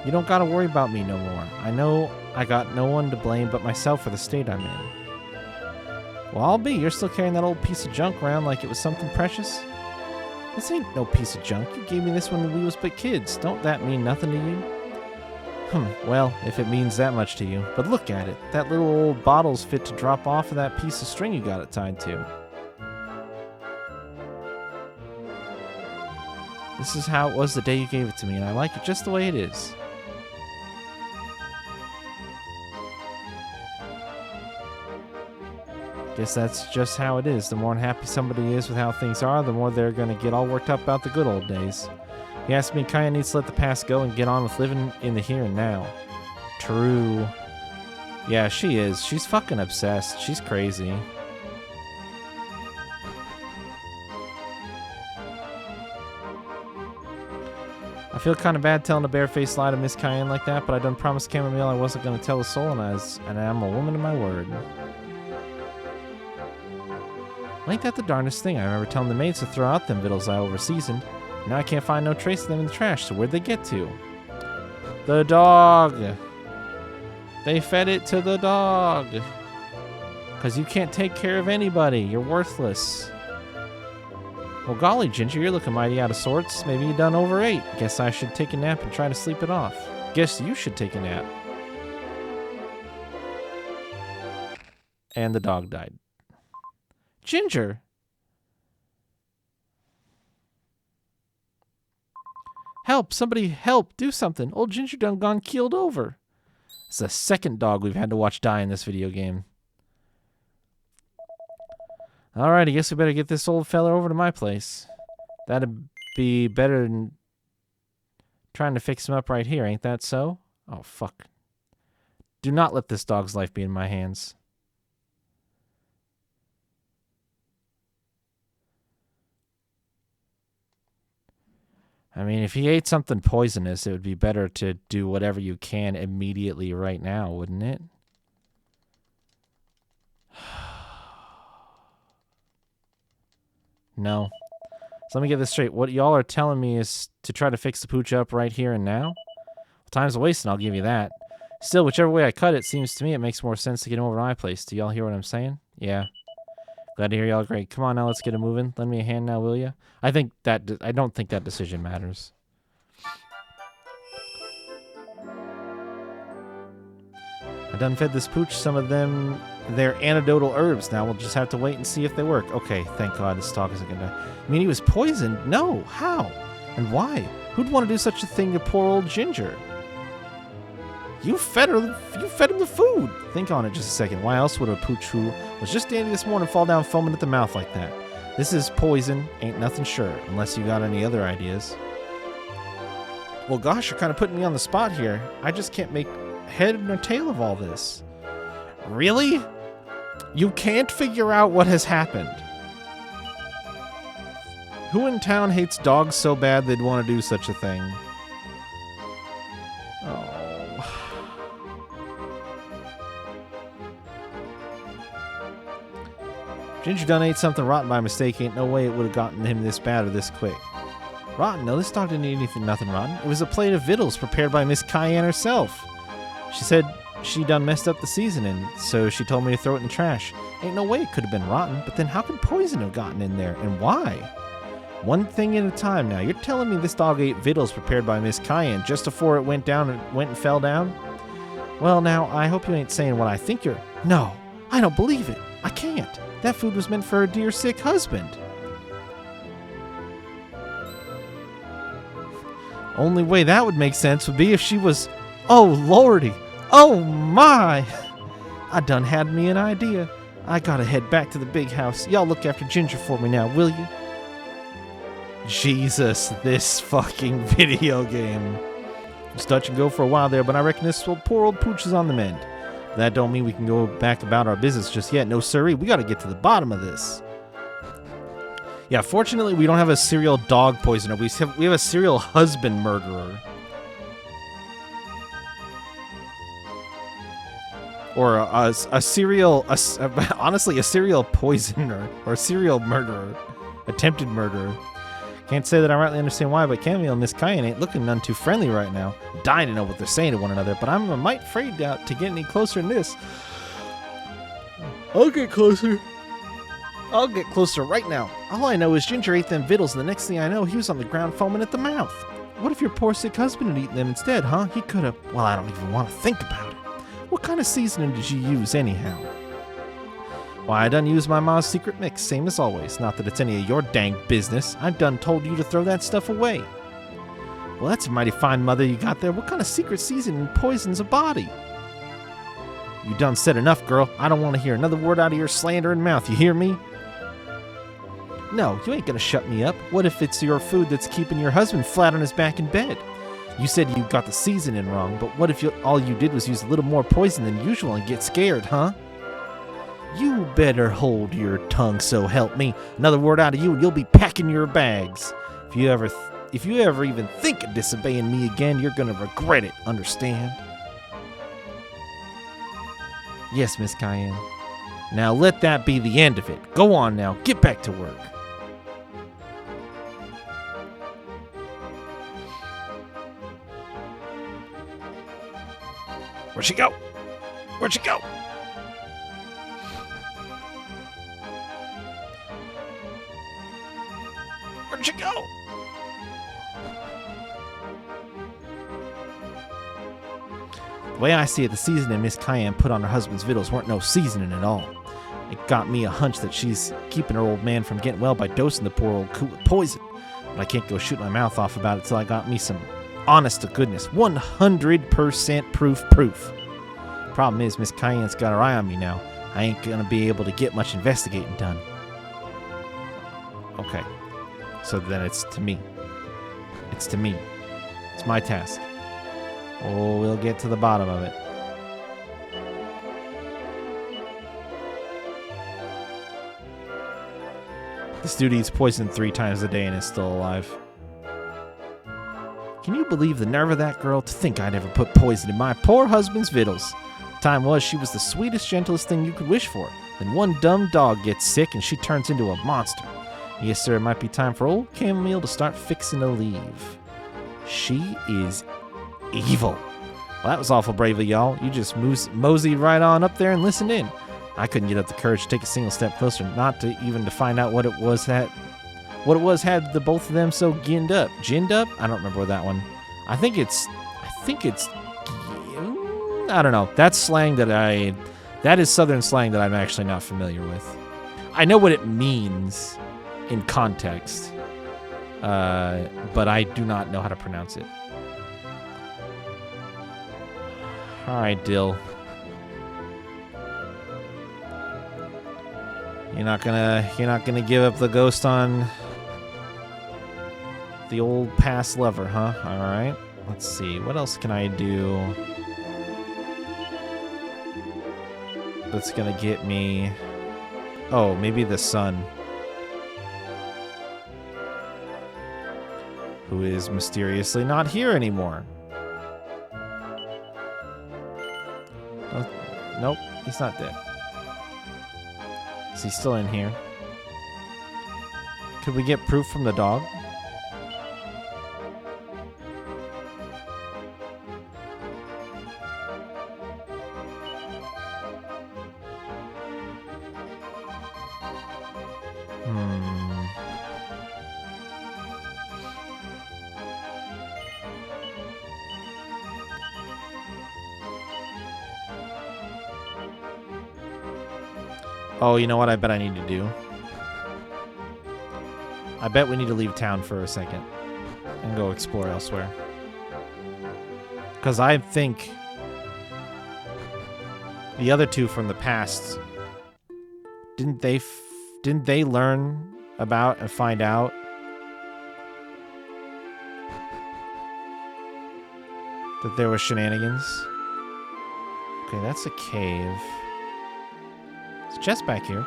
You don't gotta worry about me no more. I know I got no one to blame but myself for the state I'm in. Well, I'll be. You're still carrying that old piece of junk around like it was something precious? This ain't no piece of junk. You gave me this when we was but kids. Don't that mean nothing to you? Well, if it means that much to you. But look at it. That little old bottle's fit to drop off of that piece of string you got it tied to. This is how it was the day you gave it to me, and I like it just the way it is. Guess that's just how it is. The more unhappy somebody is with how things are, the more they're going to get all worked up about the good old days. He asked me, Cayenne needs to let the past go and get on with living in the here and now. True. Yeah, she is. She's fucking obsessed. She's crazy. I feel kind of bad telling a barefaced lie to Miss Cayenne like that, but I done promised Chamomile I wasn't going to tell a soul, and I'm a woman of my word. Ain't that the darndest thing? I remember telling the maids to throw out them victuals I overseasoned. Now I can't find no trace of them in the trash, so where'd they get to? The dog! They fed it to the dog! 'Cause you can't take care of anybody. You're worthless. Well, golly, Ginger, you're looking mighty out of sorts. Maybe you done overate. Guess I should take a nap and try to sleep it off. Guess you should take a nap. And the dog died. Ginger! Help! Somebody help! Do something! Old Ginger done gone keeled over. It's the second dog we've had to watch die in this video game. All right, I guess we better get this old fella over to my place. That'd be better than trying to fix him up right here, ain't that so? Oh, fuck. Do not let this dog's life be in my hands. I mean, if he ate something poisonous, it would be better to do whatever you can immediately right now, wouldn't it? No. So let me get this straight. What y'all are telling me is to try to fix the pooch up right here and now? Well, time's a wasting, I'll give you that. Still, whichever way I cut it, seems to me it makes more sense to get him over to my place. Do y'all hear what I'm saying? Yeah. Glad to hear y'all. Great. Come on now, let's get it moving. Lend me a hand now, will ya? I don't think that decision matters. I done fed this pooch some of them, their antidotal herbs. Now we'll just have to wait and see if they work. Okay, thank God this dog isn't gonna die. I mean, he was poisoned? No. How? And why? Who'd want to do such a thing to poor old Ginger? You fed him the food. Think on it just a second. Why else would a pooch who was just dandy this morning fall down foaming at the mouth like that? This is poison. Ain't nothing sure, unless you got any other ideas. Well, gosh, you're kind of putting me on the spot here. I just can't make head nor tail of all this. Really? You can't figure out what has happened? Who in town hates dogs so bad they'd want to do such a thing? Oh. Ginger done ate something rotten by mistake. Ain't no way it would have gotten him this bad or this quick. Rotten? No, this dog didn't eat nothing rotten. It was a plate of victuals prepared by Miss Cayenne herself. She said she done messed up the seasoning, so she told me to throw it in the trash. Ain't no way it could have been rotten, but then how could poison have gotten in there, and why? One thing at a time now. You're telling me this dog ate victuals prepared by Miss Cayenne just before it went and fell down? Well, now, I hope you ain't saying what I think you're... No, I don't believe it. I can't. That food was meant for her dear sick husband. Only way that would make sense would be if she was... Oh, Lordy. Oh, my. I done had me an idea. I gotta head back to the big house. Y'all look after Ginger for me now, will you? Jesus, this fucking video game. Just touch and go for a while there, but I reckon this poor old pooch is on the mend. That don't mean we can go back about our business just yet. No, sirree. We gotta get to the bottom of this. Yeah, fortunately, we don't have a serial dog poisoner. We have a serial husband murderer. Or honestly, a serial poisoner. Or a serial murderer. Attempted murderer. Can't say that I rightly understand why, but Camille and Miss Cayenne ain't looking none too friendly right now. I'm dying to know what they're saying to one another, but I'm a mite afraid to get any closer than this. I'll get closer. I'll get closer right now. All I know is Ginger ate them victuals, and the next thing I know, he was on the ground foaming at the mouth. What if your poor sick husband had eaten them instead, huh? He could have... Well, I don't even want to think about it. What kind of seasoning did you use, anyhow? Why, I done used my ma's secret mix, same as always. Not that it's any of your dang business. I done told you to throw that stuff away. Well, that's a mighty fine mother you got there. What kind of secret seasoning poisons a body? You done said enough, girl. I don't want to hear another word out of your slandering mouth. You hear me? No, you ain't gonna shut me up. What if it's your food that's keeping your husband flat on his back in bed? You said you got the seasoning wrong, but what if all you did was use a little more poison than usual and get scared, huh? You better hold your tongue, so help me. Another word out of you and you'll be packing your bags. If you ever even think of disobeying me again, you're gonna regret it, understand? Yes, Miss Cayenne. Now let that be the end of it. Go on now, get back to work. Where'd she go? Where'd she go? Where'd she go? The way I see it, the seasoning Miss Cayenne put on her husband's victuals weren't no seasoning at all. It got me a hunch that she's keeping her old man from getting well by dosing the poor old coot with poison. But I can't go shoot my mouth off about it till I got me some honest to goodness, 100% proof. Problem is, Miss Cayenne's got her eye on me now. I ain't gonna be able to get much investigating done. Okay. So then it's to me. It's to me. It's my task. Oh, we'll get to the bottom of it. This dude eats poison 3 times a day and is still alive. Can you believe the nerve of that girl to think I'd ever put poison in my poor husband's victuals? Time was she was the sweetest, gentlest thing you could wish for. Then one dumb dog gets sick and she turns into a monster. Yes, sir, it might be time for old Chamomile to start fixing to leave. She is evil. Well, that was awful brave of y'all. You just moseyed right on up there and listened in. I couldn't get up the courage to take a single step closer, not to even to find out what it was had the both of them so ginned up. Ginned up? I don't remember that one. I think it's I don't know. That's slang that is Southern slang that I'm actually not familiar with. I know what it means in context, but I do not know how to pronounce it. All right, Dill. You're not gonna give up the ghost on the old past lover, huh? All right. Let's see. What else can I do that's gonna get me? Oh, maybe the sun, who is mysteriously not here anymore. Oh, nope, he's not dead. Is he still in here? Could we get proof from the dog? Oh, you know what I bet I need to do? I bet we need to leave town for a second and go explore elsewhere. Because I think the other two from the past, didn't they learn about and find out that there were shenanigans? Okay, that's a cave. There's a chest back here.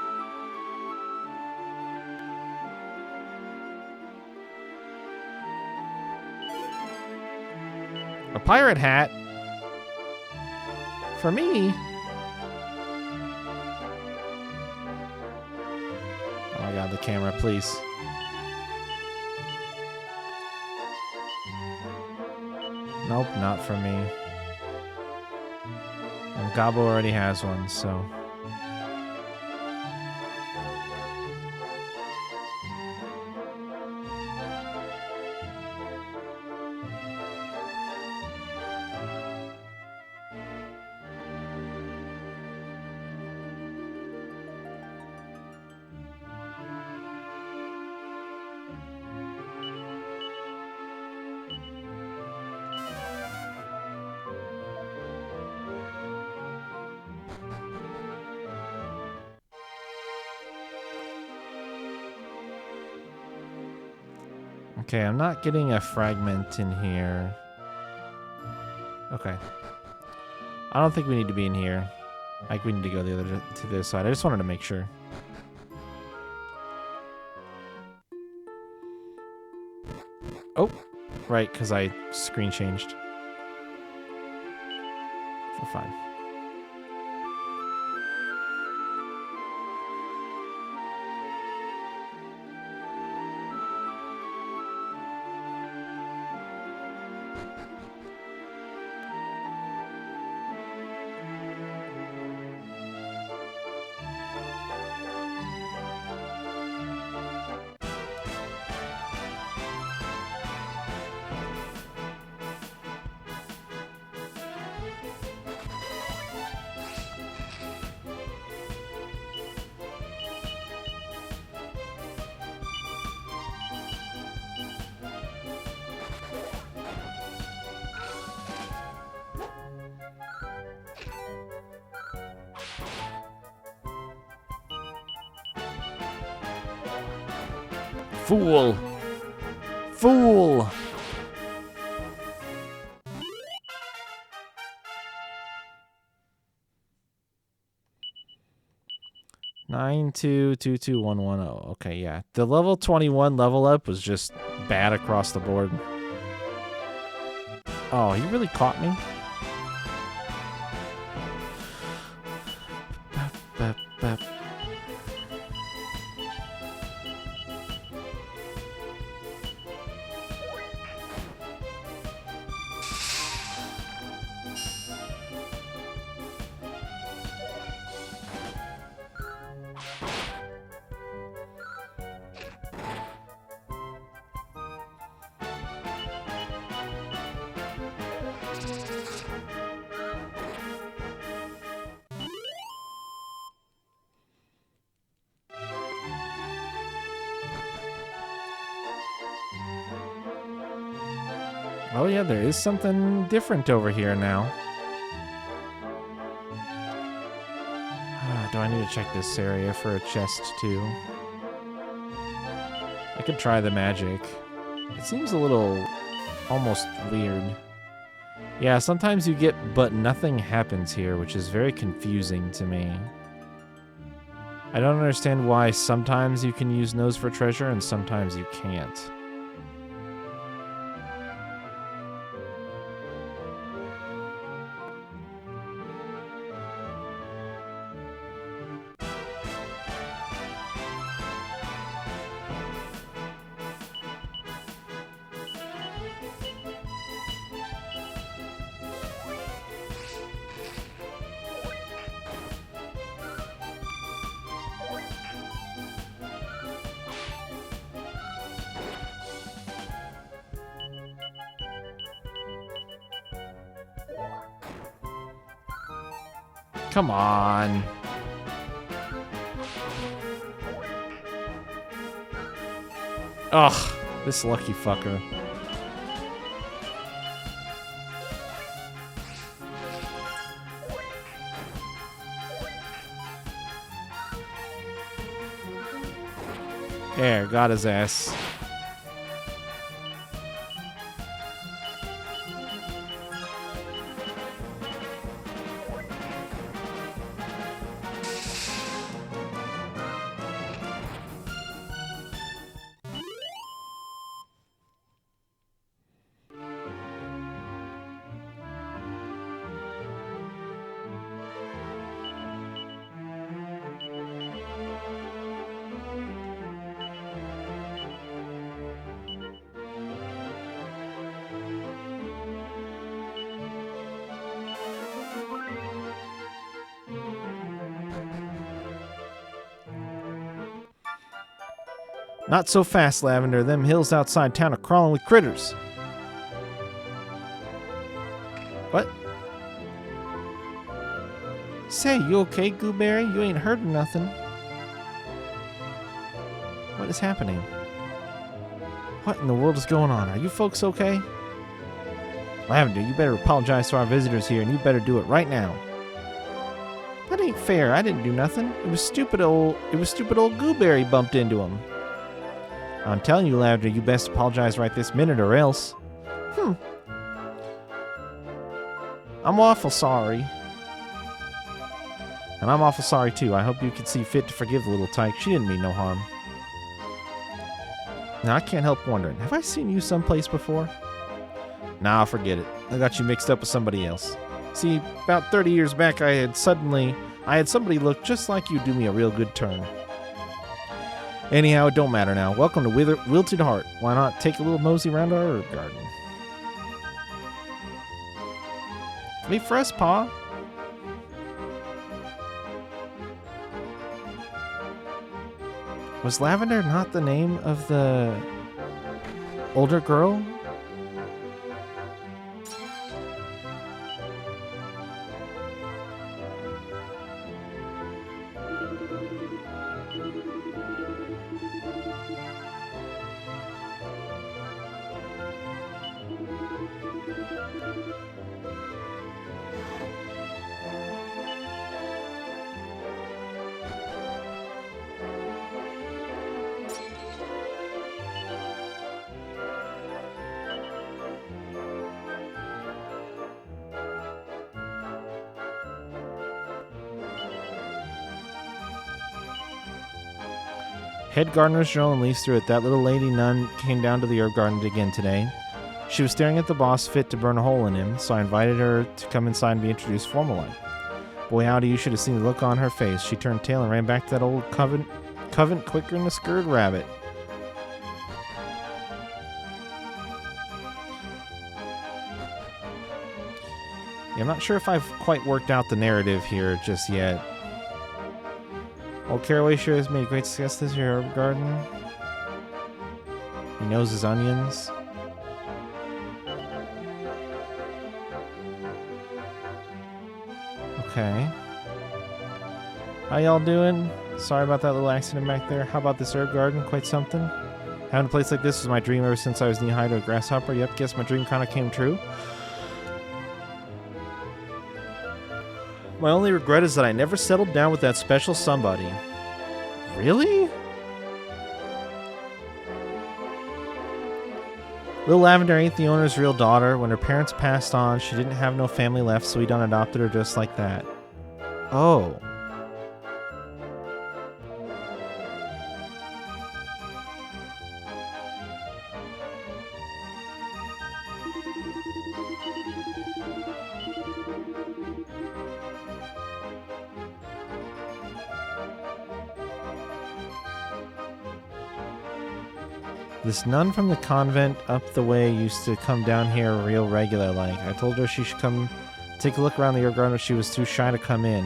A pirate hat? For me? Oh my god, the camera, please. Nope, not for me. And Gobbo already has one, so... Okay, I'm not getting a fragment in here. Okay. I don't think we need to be in here. I think we need to go to the other side. I just wanted to make sure. Oh, right, because I screen changed. We're fine. Fool! Fool! Nine two two two one one zero. Okay, yeah. The level 21 level up was just bad across the board. Oh, he really caught me. Bap, bap, bap. Oh yeah, there is something different over here now. Do I need to check this area for a chest too? I could try the magic. It seems a little almost weird. Yeah, sometimes you get but nothing happens here, which is very confusing to me. I don't understand why sometimes you can use nose for treasure and sometimes you can't. Come on. Ugh, this lucky fucker. There, got his ass. Not so fast, Lavender. Them hills outside town are crawling with critters. What? Say, you okay, Gooberry? You ain't heard of nothing. What is happening? What in the world is going on? Are you folks okay? Lavender, you better apologize to our visitors here, and you better do it right now. That ain't fair. I didn't do nothing. It was stupid old Gooberry bumped into him. I'm telling you, Lavender, you best apologize right this minute or else. I'm awful sorry. And I'm awful sorry, too. I hope you can see fit to forgive the little tyke. She didn't mean no harm. Now, I can't help wondering, have I seen you someplace before? Nah, forget it. I got you mixed up with somebody else. See, about 30 years back, I had somebody look just like you do me a real good turn. Anyhow, it don't matter now. Welcome to Wilted Heart. Why not take a little mosey around our herb garden? Wait for us, Pa. Was Lavender not the name of the older girl? Head gardener's journal and leaves through it. That little lady nun came down to the herb garden again today. She was staring at the boss, fit to burn a hole in him, so I invited her to come inside and be introduced formal-like. Boy, howdy, you should have seen the look on her face. She turned tail and ran back to that old covent quicker than a scared rabbit. Yeah, I'm not sure if I've quite worked out the narrative here just yet. Old Caraway sure has made a great success this year, herb garden. He knows his onions. Okay. How y'all doing? Sorry about that little accident back there. How about this herb garden? Quite something. Having a place like this was my dream ever since I was knee-high to a grasshopper. Yep, guess my dream kind of came true. My only regret is that I never settled down with that special somebody. Really? Little Lavender ain't the owner's real daughter. When her parents passed on, she didn't have no family left, so we done adopted her just like that. Oh. This nun from the convent up the way used to come down here real regular like. I told her she should come take a look around the herb garden, but she was too shy to come in.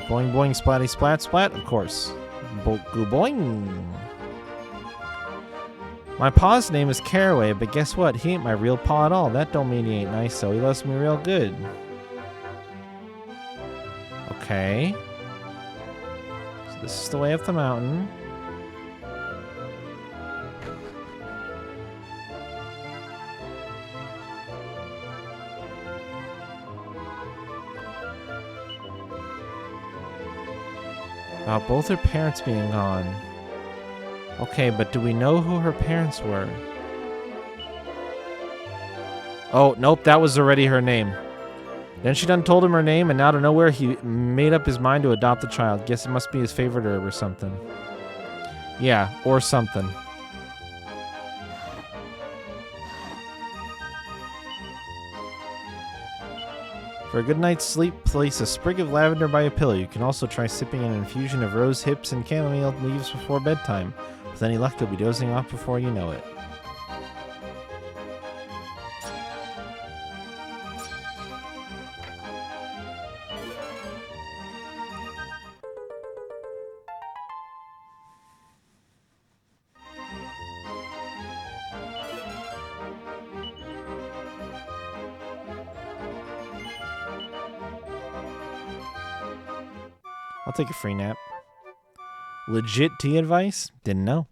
Boing boing splatty splat splat, of course. Boing. My paw's name is Caraway, but guess what? He ain't my real paw at all. That don't mean he ain't nice, so he loves me real good. Okay. So this is the way up the mountain. About both her parents being gone. Okay, but do we know who her parents were? Oh, nope, that was already her name. Then she done told him her name, and out of nowhere, he made up his mind to adopt the child. Guess it must be his favorite herb or something. Yeah, or something. For a good night's sleep, place a sprig of lavender by your pillow. You can also try sipping an infusion of rose hips and chamomile leaves before bedtime. With any luck, you'll be dozing off before you know it. I'll take a free nap. Legit tea advice? Didn't know.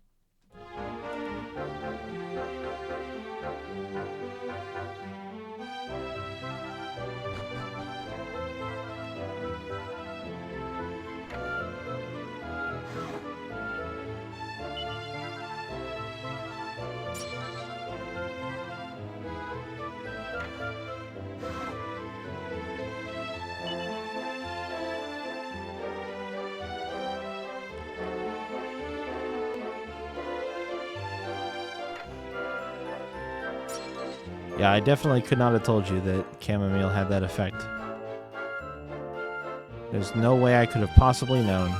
Yeah, I definitely could not have told you that chamomile had that effect. There's no way I could have possibly known.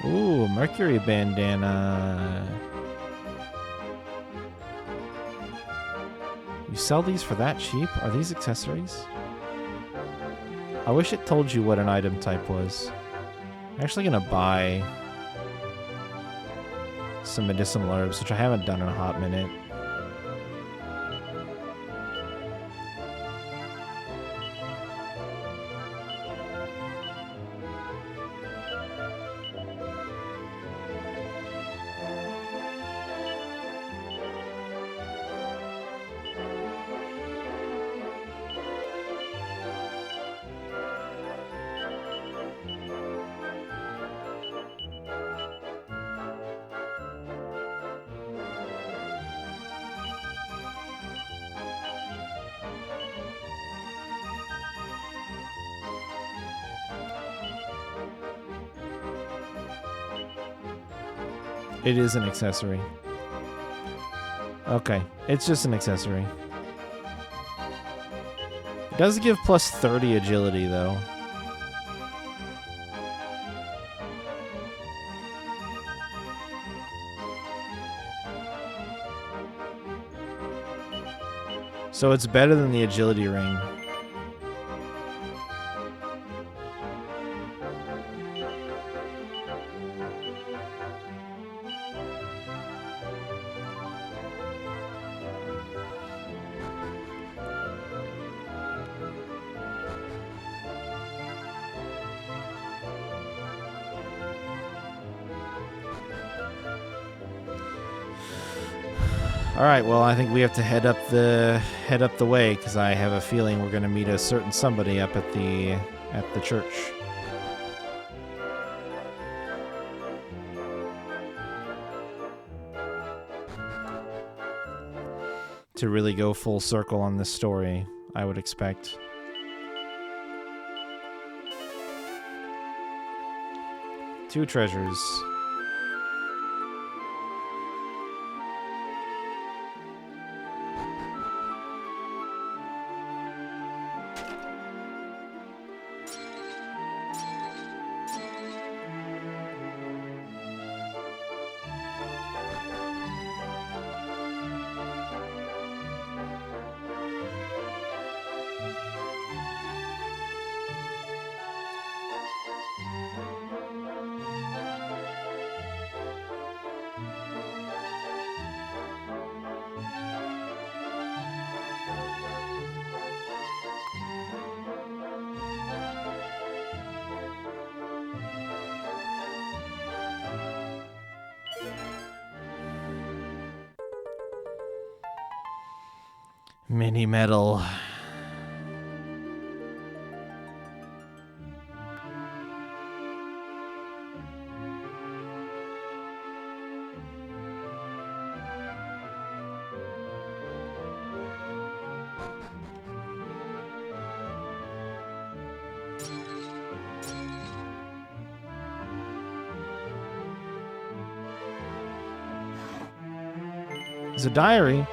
Ooh, Mercury bandana. You sell these for that cheap? Are these accessories? I wish it told you what an item type was. I'm actually gonna buy some medicinal herbs, which I haven't done in a hot minute. It is an accessory. Okay, it's just an accessory. It does give plus 30 agility, though. So it's better than the agility ring. All right, well, I think we have to head up the way because I have a feeling we're going to meet a certain somebody up at the church. To really go full circle on this story, I would expect. Two treasures. Mini metal. It's a diary.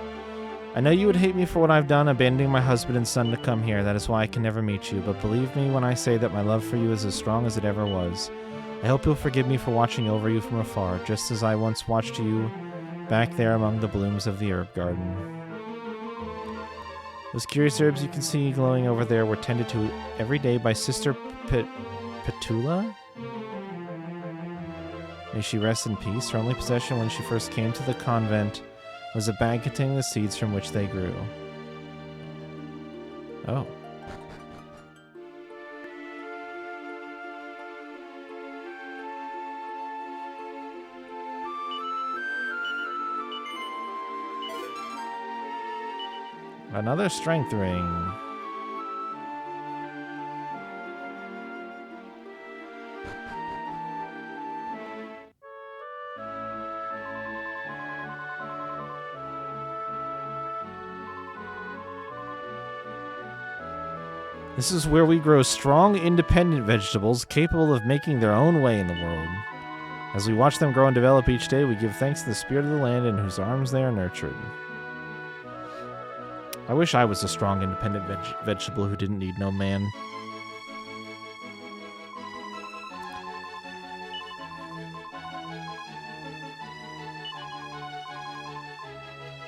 I know you would hate me for what I've done, abandoning my husband and son to come here. That is why I can never meet you. But believe me when I say that my love for you is as strong as it ever was. I hope you'll forgive me for watching over you from afar, just as I once watched you back there among the blooms of the herb garden. Those curious herbs you can see glowing over there were tended to every day by Sister Petula? May she rest in peace. Her only possession when she first came to the convent was a bag containing the seeds from which they grew. Oh. Another strength ring. This is where we grow strong, independent vegetables capable of making their own way in the world. As we watch them grow and develop each day, we give thanks to the spirit of the land in whose arms they are nurtured. I wish I was a strong, independent vegetable who didn't need no man.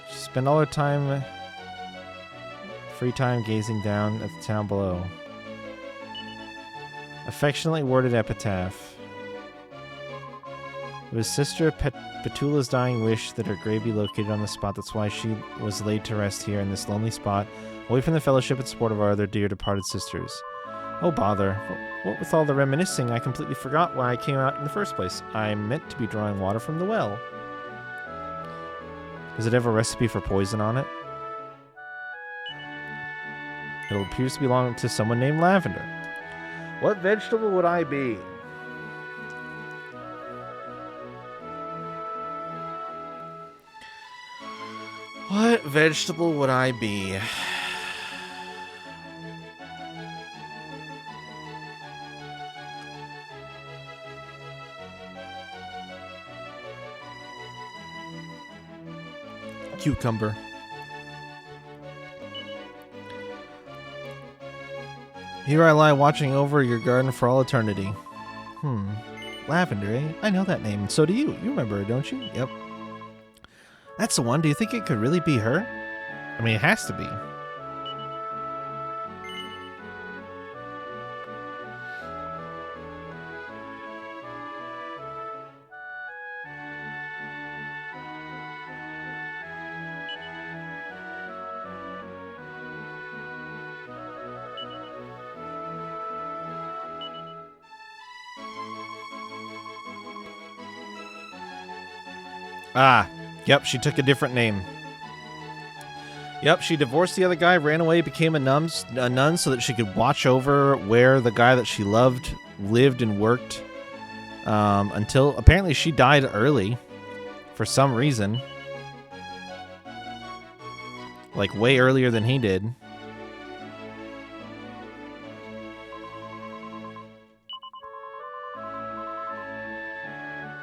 She spent all her free time gazing down at the town below. Affectionately worded epitaph. It was Sister Petula's dying wish that her grave be located on the spot. That's why she was laid to rest here in this lonely spot, away from the fellowship and support of our other dear departed sisters. Oh, bother. What with all the reminiscing, I completely forgot why I came out in the first place. I meant to be drawing water from the well. Does it have a recipe for poison on it? It appears to belong to someone named Lavender. What vegetable would I be? What vegetable would I be? Cucumber. Here I lie watching over your garden for all eternity. Lavender, eh? I know that name. So do you. You remember her, don't you? Yep. That's the one. Do you think it could really be her? I mean, it has to be. Ah, yep, she took a different name. Yep, she divorced the other guy, ran away, became a nun so that she could watch over where the guy that she loved lived and worked. Until apparently she died early for some reason. Like way earlier than he did.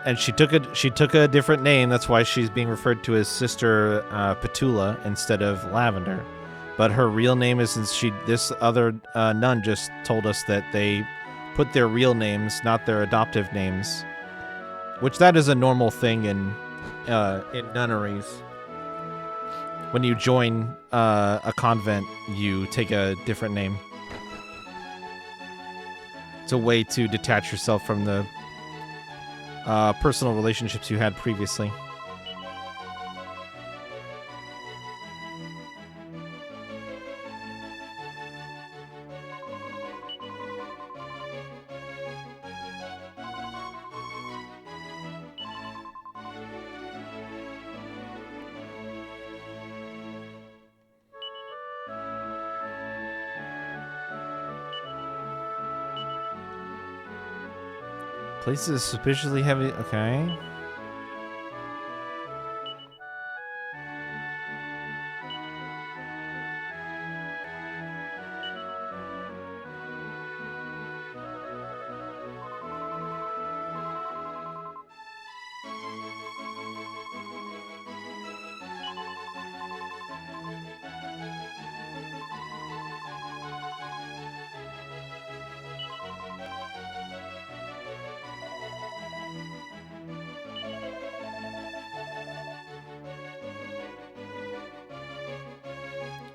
And she took a different name. That's why she's being referred to as Sister Petula instead of Lavender. But her real name is, since this other nun just told us that they put their real names, not their adoptive names, which that is a normal thing in nunneries. When you join a convent, you take a different name. It's a way to detach yourself from the personal relationships you had previously. Place is suspiciously heavy. Okay.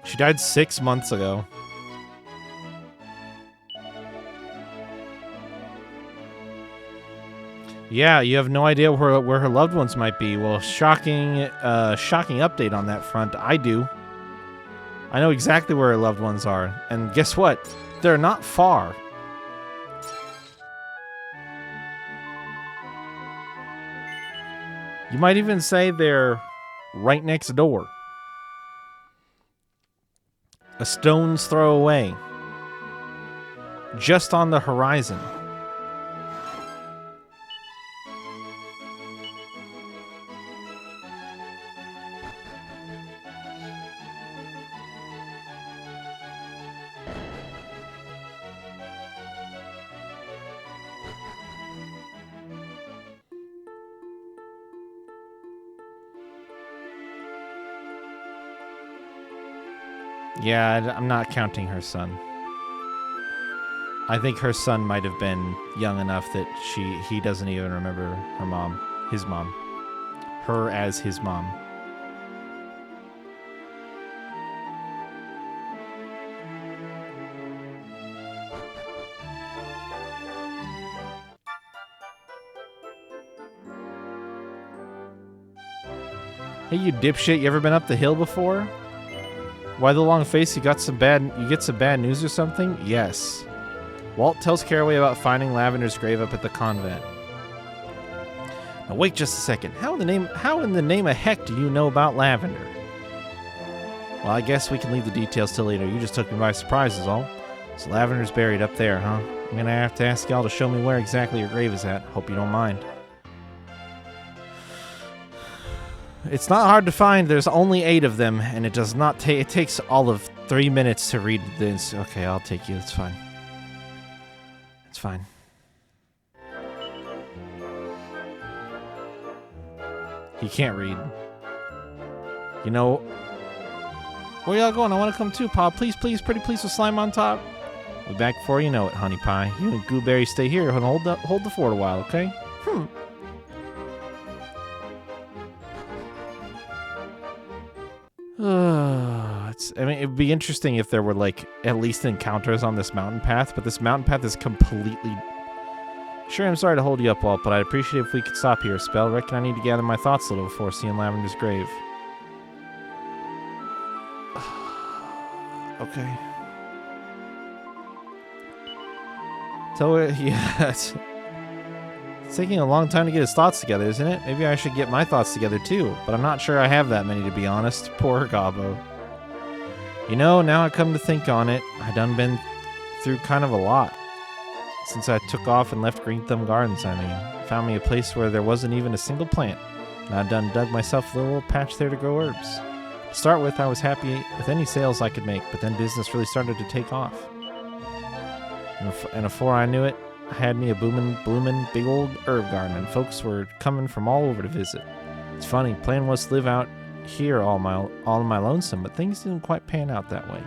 She died 6 months ago. Yeah, you have no idea where her loved ones might be. Well, shocking update on that front. I do. I know exactly where her loved ones are. And guess what? They're not far. You might even say they're right next door. A stone's throw away. Just on the horizon. Yeah, I'm not counting her son. I think her son might have been young enough that he doesn't even remember her mom, his mom. Her as his mom. Hey, you dipshit, you ever been up the hill before? Why the long face? You get some bad news or something? Yes. Walt tells Caraway about finding Lavender's grave up at the convent. Now wait just a second. How in the name of heck do you know about Lavender? Well, I guess we can leave the details till later. You just took me by surprise is all. So Lavender's buried up there, huh? I'm gonna have to ask y'all to show me where exactly your grave is at. Hope you don't mind. It's not hard to find. There's only 8 of them, and it does not take. It takes all of 3 minutes to read this. Okay, I'll take you. It's fine. It's fine. He can't read. You know, where y'all going? I want to come too, Pa. Please, please, pretty please with slime on top. We'll be back before you know it, honey pie. You and Gooberry stay here and hold the fort a while, okay? I mean, it'd be interesting if there were, like, at least encounters on this mountain path, but this mountain path is completely... Sure, I'm sorry to hold you up, Walt, but I'd appreciate it if we could stop here a spell. Reckon I need to gather my thoughts a little before seeing Lavender's grave. Okay. So, yeah, it's taking a long time to get his thoughts together, isn't it? Maybe I should get my thoughts together, too, but I'm not sure I have that many, to be honest. Poor Gobbo. You know, now I come to think on it, I done been through kind of a lot. Since I took off and left Green Thumb Gardens, I mean. Found me a place where there wasn't even a single plant. And I done dug myself a little patch there to grow herbs. To start with, I was happy with any sales I could make, but then business really started to take off. And before I knew it, I had me a bloomin' big old herb garden, and folks were coming from all over to visit. It's funny, plan was to live out here all on my lonesome, but things didn't quite pan out that way.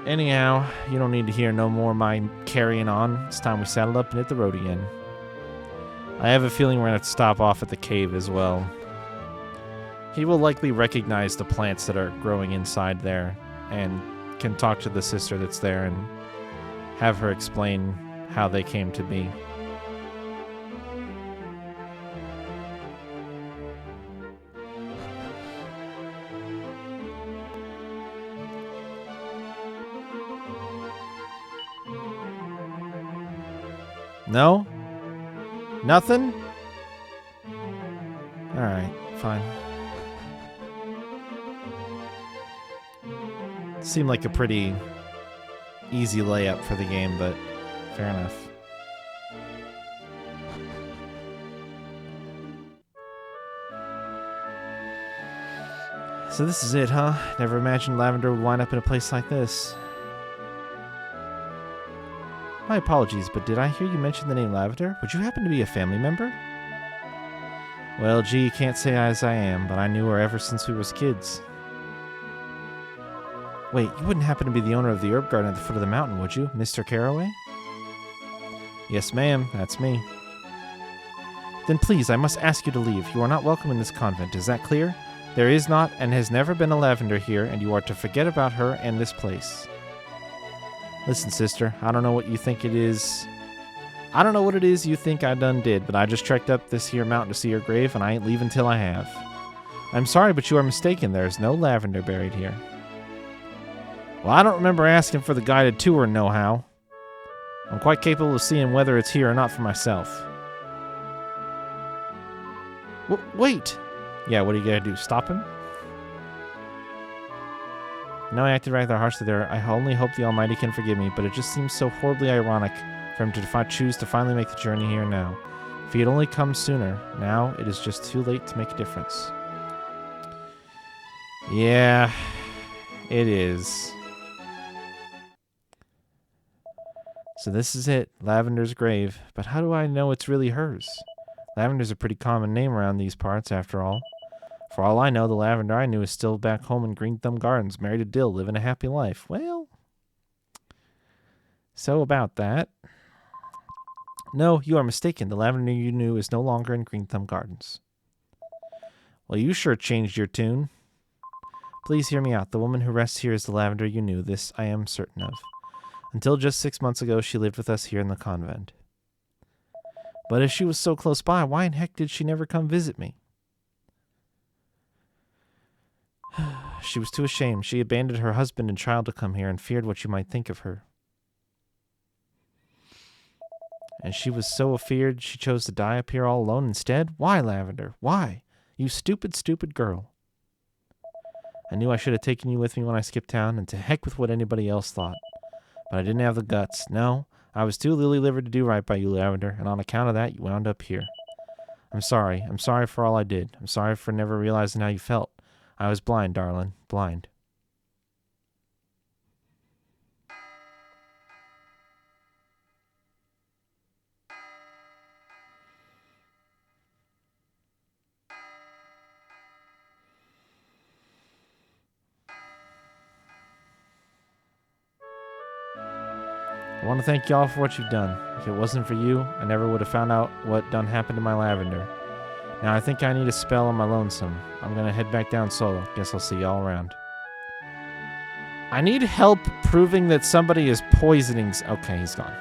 Anyhow, you don't need to hear no more of my carrying on. It's time we saddled up and hit the road again. I have a feeling we're going to have to stop off at the cave as well. He will likely recognize the plants that are growing inside there and can talk to the sister that's there and have her explain how they came to be. No? Nothing? Alright, fine. Seemed like a pretty easy layup for the game, but fair enough. So this is it, huh? Never imagined Lavender would wind up in a place like this. My apologies, but did I hear you mention the name Lavender? Would you happen to be a family member? Well, gee, can't say as I am, but I knew her ever since we was kids. Wait, you wouldn't happen to be the owner of the herb garden at the foot of the mountain, would you, Mr. Caraway? Yes, ma'am, that's me. Then please, I must ask you to leave. You are not welcome in this convent, is that clear? There is not and has never been a Lavender here, and you are to forget about her and this place. Listen, sister, I don't know what you think it is. I don't know what it is you think I done did, but I just trekked up this here mountain to see your grave, and I ain't leaving till I have. I'm sorry, but you are mistaken. There is no Lavender buried here. Well, I don't remember asking for the guided tour, nohow. I'm quite capable of seeing whether it's here or not for myself. Wait! Yeah, what are you gonna do, stop him? I know I acted rather harshly there. I only hope the Almighty can forgive me, but it just seems so horribly ironic for him to choose to finally make the journey here now. If he had only come sooner, now it is just too late to make a difference. Yeah, it is. So this is it, Lavender's grave. But how do I know it's really hers? Lavender's a pretty common name around these parts, after all. For all I know, the Lavender I knew is still back home in Green Thumb Gardens, married to Dill, living a happy life. Well, so about that. No, you are mistaken. The Lavender you knew is no longer in Green Thumb Gardens. Well, you sure changed your tune. Please hear me out. The woman who rests here is the Lavender you knew. This I am certain of. Until just 6 months ago, she lived with us here in the convent. But if she was so close by, why in heck did she never come visit me? She was too ashamed. She abandoned her husband and child to come here and feared what you might think of her. And she was so afeard she chose to die up here all alone instead? Why, Lavender? Why? You stupid, stupid girl. I knew I should have taken you with me when I skipped town, and to heck with what anybody else thought. But I didn't have the guts. No, I was too lily-livered to do right by you, Lavender, and on account of that, you wound up here. I'm sorry. I'm sorry for all I did. I'm sorry for never realizing how you felt. I was blind, darling. Blind. I want to thank y'all for what you've done. If it wasn't for you, I never would have found out what done happened to my lavender. Now I think I need a spell on my lonesome. I'm gonna head back down solo. Guess I'll see y'all around. I need help proving that somebody is poisoning. Okay, he's gone.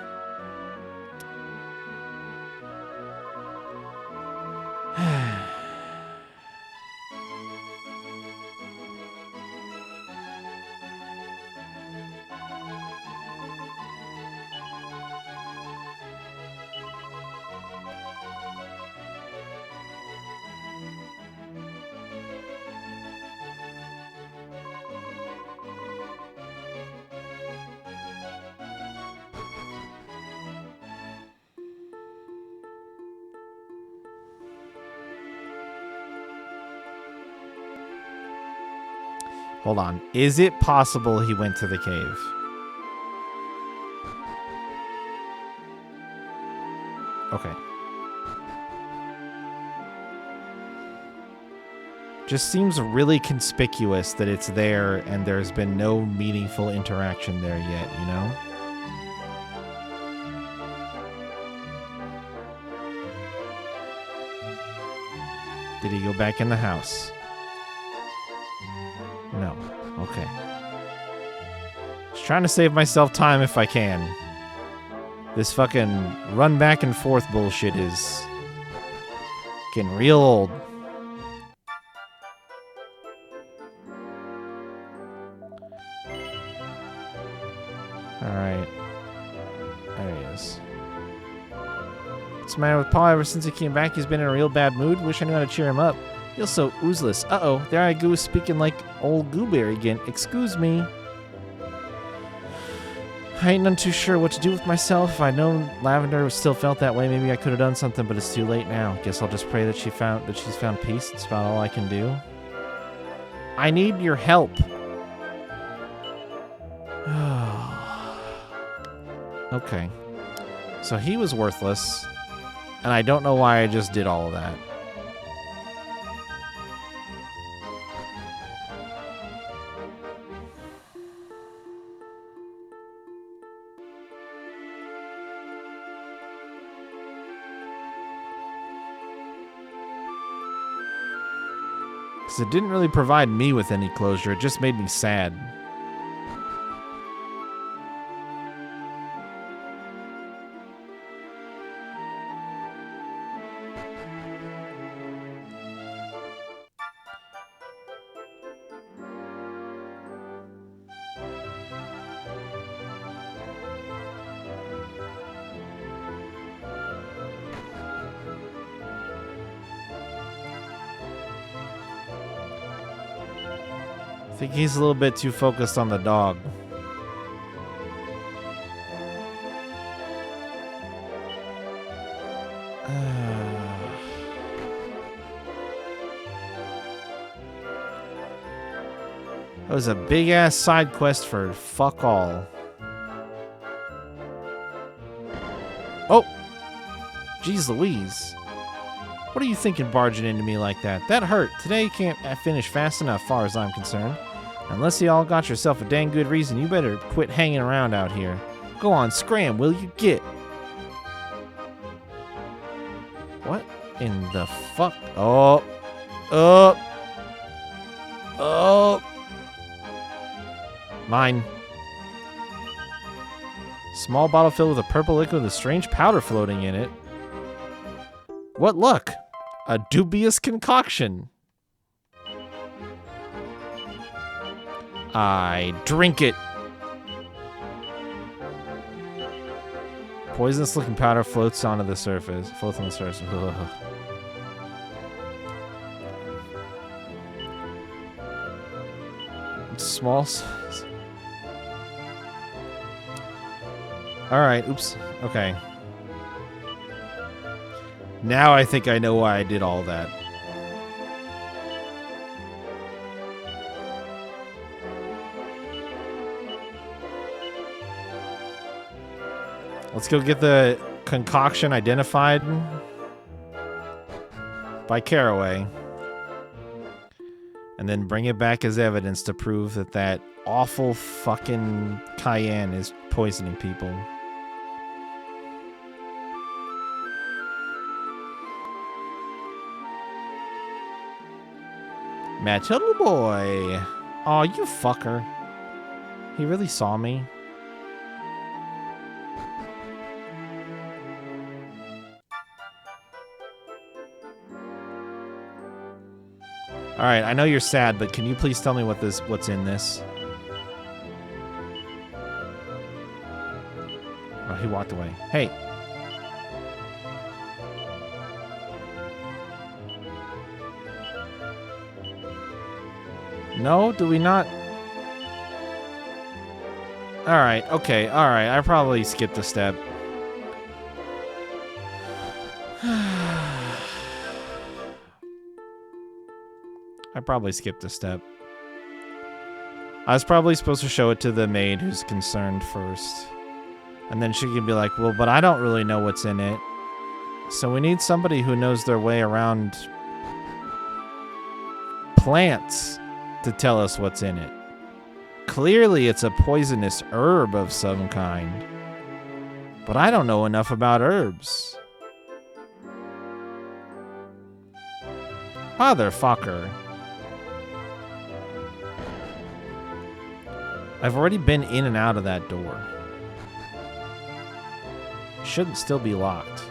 Hold on. Is it possible he went to the cave? Okay. Just seems really conspicuous that it's there and there's been no meaningful interaction there yet, you know? Did he go back in the house? No. Okay. Just trying to save myself time if I can. This fucking run back and forth bullshit is getting real old. Alright. There he is. What's the matter with Paul? Ever since he came back, he's been in a real bad mood. Wish I knew how to cheer him up. Feels so oozeless. Uh-oh, there I go speaking like old Gooberry again. Excuse me. I ain't none too sure what to do with myself. If I'd known Lavender still felt that way, maybe I could have done something, but it's too late now. Guess I'll just pray that she's found peace. It's about all I can do. I need your help. Okay. So he was worthless, and I don't know why I just did all of that. Because it didn't really provide me with any closure. It just made me sad. I think he's a little bit too focused on the dog. That was a big-ass side quest for fuck all. Oh! Jeez Louise. What are you thinking barging into me like that? That hurt. Today you can't finish fast enough, far as I'm concerned. Unless you all got yourself a dang good reason, you better quit hanging around out here. Go on, scram, will you get? What in the fuck? Oh. Oh. Oh. Mine. Small bottle filled with a purple liquid with a strange powder floating in it. What luck? A dubious concoction. I drink it. Poisonous looking powder floats onto the surface. Floats on the surface. Ugh. It's small size. Alright, oops. Okay. Now I think I know why I did all that. Let's go get the concoction identified by Caraway. And then bring it back as evidence to prove that that awful fucking cayenne is poisoning people. Matilda boy. Aw, you fucker. He really saw me. Alright, I know you're sad, but can you please tell me what's in this? Oh, he walked away. Hey. No, do we not? Alright, okay, alright. I probably skipped a step. I probably skipped a step. I was probably supposed to show it to the maid who's concerned first. And then she can be like, well, but I don't really know what's in it. So we need somebody who knows their way around plants to tell us what's in it. Clearly it's a poisonous herb of some kind. But I don't know enough about herbs. Motherfucker. I've already been in and out of that door. It shouldn't still be locked.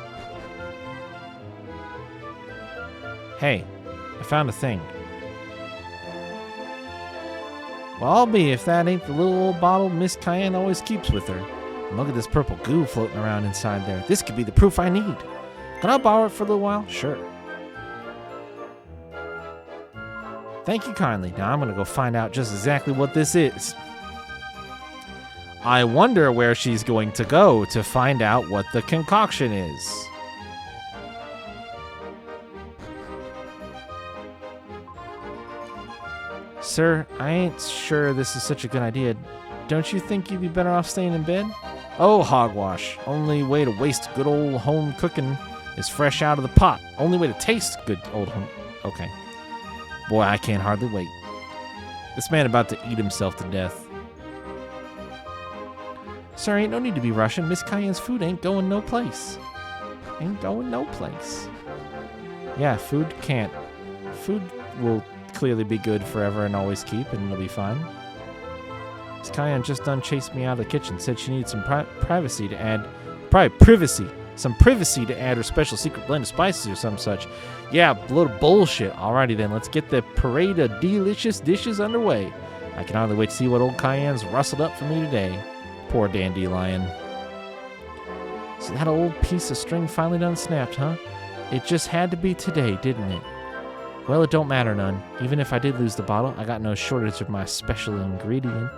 Hey, I found a thing. Well, I'll be if that ain't the little old bottle Miss Cayenne always keeps with her. And look at this purple goo floating around inside there. This could be the proof I need. Can I borrow it for a little while? Sure. Thank you kindly. Now I'm going to go find out just exactly what this is. I wonder where she's going to go to find out what the concoction is. Sir, I ain't sure this is such a good idea. Don't you think you'd be better off staying in bed? Oh, hogwash. Only way to waste good old home cooking is fresh out of the pot. Only way to taste good old home... Okay. Boy, I can't hardly wait. This man about to eat himself to death. Sir, ain't no need to be rushing. Miss Cayenne's food ain't going no place. Ain't going no place. Yeah, food can't. Food will clearly be good forever and always keep, and it'll be fine. Miss Cayenne just done chased me out of the kitchen. Said she needs some privacy to add. Privacy. Some privacy to add her special secret blend of spices or some such. Yeah, a load of bullshit. Alrighty then, let's get the parade of delicious dishes underway. I can hardly wait to see what old Cayenne's rustled up for me today. Poor dandelion. So that old piece of string finally done snapped, huh? It just had to be today, didn't it? Well, it don't matter none. Even if I did lose the bottle, I got no shortage of my special ingredient.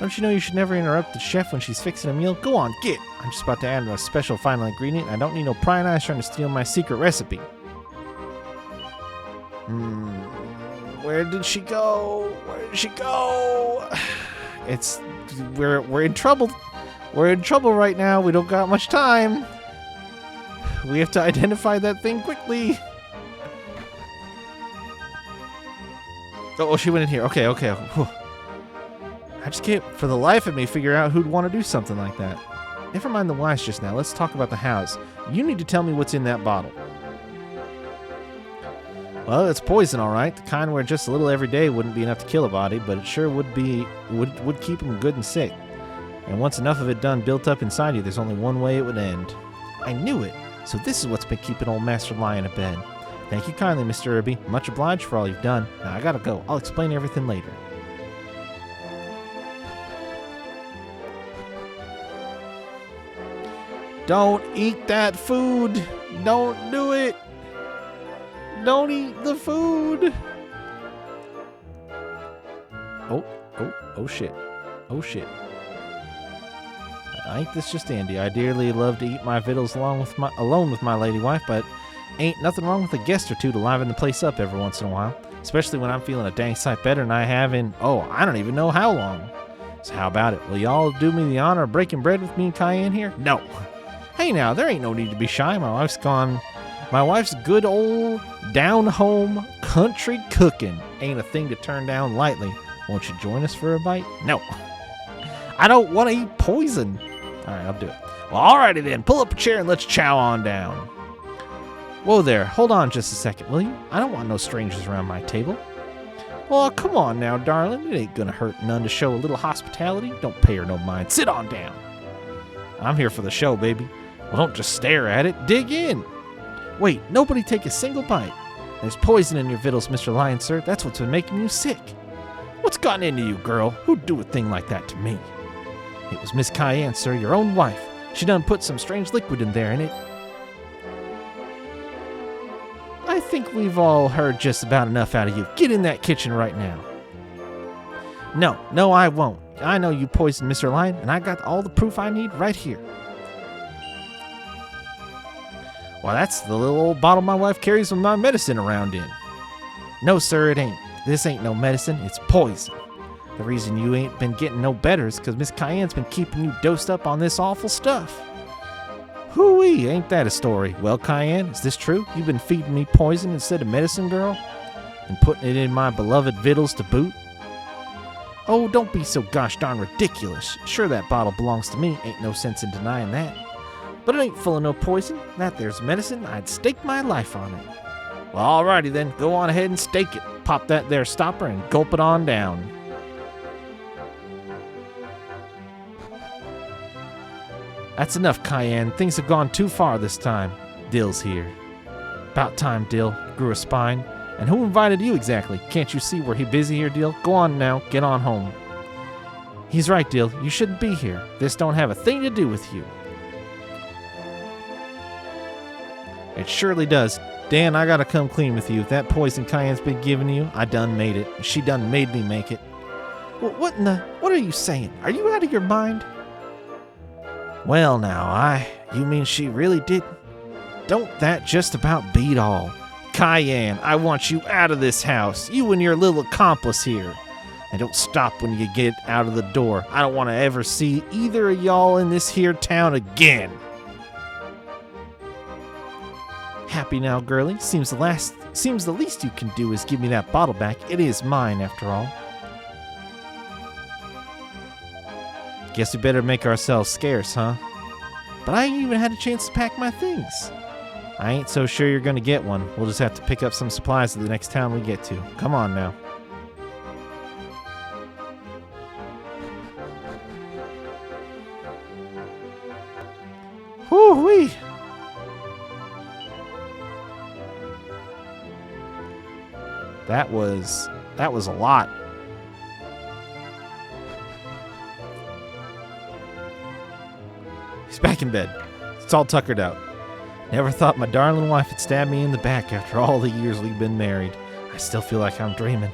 Don't you know you should never interrupt the chef when she's fixing a meal? Go on, get! I'm just about to add a special final ingredient. I don't need no prying eyes trying to steal my secret recipe. Where did she go? Where did she go? We're in trouble. We're in trouble right now. We don't got much time. We have to identify that thing quickly. Oh, she went in here. Okay. Whew. I just can't, for the life of me, figure out who'd want to do something like that. Never mind the whys just now. Let's talk about the hows. You need to tell me what's in that bottle. Well, it's poison, all right. The kind where just a little every day wouldn't be enough to kill a body, but it sure would keep him good and sick. And once enough of it done built up inside you, there's only one way it would end. I knew it. So this is what's been keeping old Master Lion in bed. Thank you kindly, Mr. Irby. Much obliged for all you've done. Now I gotta go. I'll explain everything later. Don't eat that food. Don't do it. Don't eat the food. Oh shit. Oh shit. Ain't this just dandy? I dearly love to eat my victuals alone with my lady wife, but ain't nothing wrong with a guest or two to liven the place up every once in a while. Especially when I'm feeling a dang sight better than I have in, I don't even know how long. So how about it? Will y'all do me the honor of breaking bread with me and Cayenne here? No. Hey now, there ain't no need to be shy. My wife's good old down-home country cooking ain't a thing to turn down lightly. Won't you join us for a bite? No. I don't want to eat poison. All right, I'll do it. Well, alrighty then. Pull up a chair and let's chow on down. Whoa there, hold on just a second, will you? I don't want no strangers around my table. Oh, come on now, darling. It ain't gonna hurt none to show a little hospitality. Don't pay her no mind. Sit on down. I'm here for the show, baby. Well, don't just stare at it. Dig in. Wait, nobody take a single bite. There's poison in your victuals, Mr. Lion, sir. That's what's been making you sick. What's gotten into you, girl? Who'd do a thing like that to me? It was Miss Cayenne, sir, your own wife. She done put some strange liquid in there, and it... I think we've all heard just about enough out of you. Get in that kitchen right now. No, I won't. I know you poisoned Mr. Lion, and I got all the proof I need right here. Well, that's the little old bottle my wife carries with my medicine around in. No, sir, it ain't. This ain't no medicine, it's poison. The reason you ain't been getting no better is because Miss Cayenne's been keeping you dosed up on this awful stuff. Hoo-wee, ain't that a story? Well, Cayenne, is this true? You've been feeding me poison instead of medicine, girl? And putting it in my beloved victuals to boot? Oh, don't be so gosh darn ridiculous. Sure, that bottle belongs to me. Ain't no sense in denying that. But it ain't full of no poison. That there's medicine. I'd stake my life on it. Well, alrighty then. Go on ahead and stake it. Pop that there stopper and gulp it on down. That's enough, Cayenne. Things have gone too far this time. Dill's here. About time, Dill. Grew a spine. And who invited you exactly? Can't you see we're busy here, Dill? Go on now. Get on home. He's right, Dill. You shouldn't be here. This don't have a thing to do with you. It surely does. Dan, I gotta come clean with you. If that poison Cayenne's been giving you, I done made it. She done made me make it. What are you saying? Are you out of your mind? Well now, you mean she really did? Don't that just about beat all? Cayenne, I want you out of this house. You and your little accomplice here. And don't stop when you get out of the door. I don't want to ever see either of y'all in this here town again. Happy now, girlie? Seems the least you can do is give me that bottle back. It is mine, after all. Guess we better make ourselves scarce, huh? But I ain't even had a chance to pack my things. I ain't so sure you're gonna get one. We'll just have to pick up some supplies at the next town we get to. Come on now. Whoo-wee! That was a lot. He's back in bed. It's all tuckered out. Never thought my darling wife would stab me in the back after all the years we've been married. I still feel like I'm dreaming.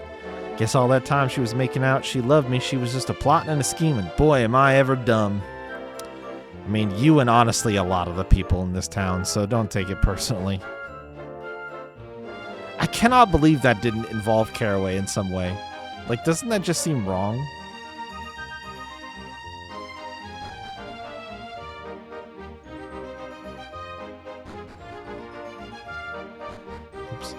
Guess all that time she was making out she loved me, she was just a plotting and a scheming. Boy, am I ever dumb. I mean, you and honestly a lot of the people in this town, so don't take it personally. I cannot believe that didn't involve Caraway in some way. Like, doesn't that just seem wrong? Oops.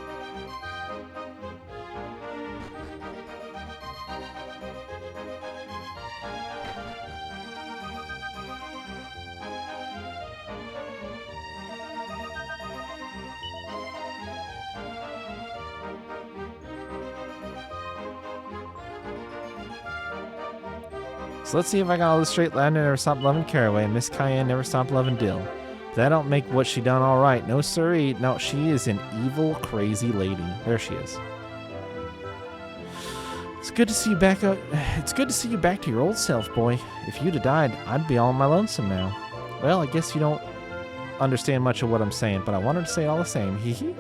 So let's see if I got all this straight. Ladner never stopped loving Caraway, and Miss Cayenne never stopped loving Dill. But that don't make what she done all right. No siree. No, she is an evil, crazy lady. There she is. It's good to see you back up. It's good to see you back to your old self, boy. If you'd have died, I'd be all on my lonesome now. Well, I guess you don't understand much of what I'm saying, but I wanted to say it all the same. Hee hee.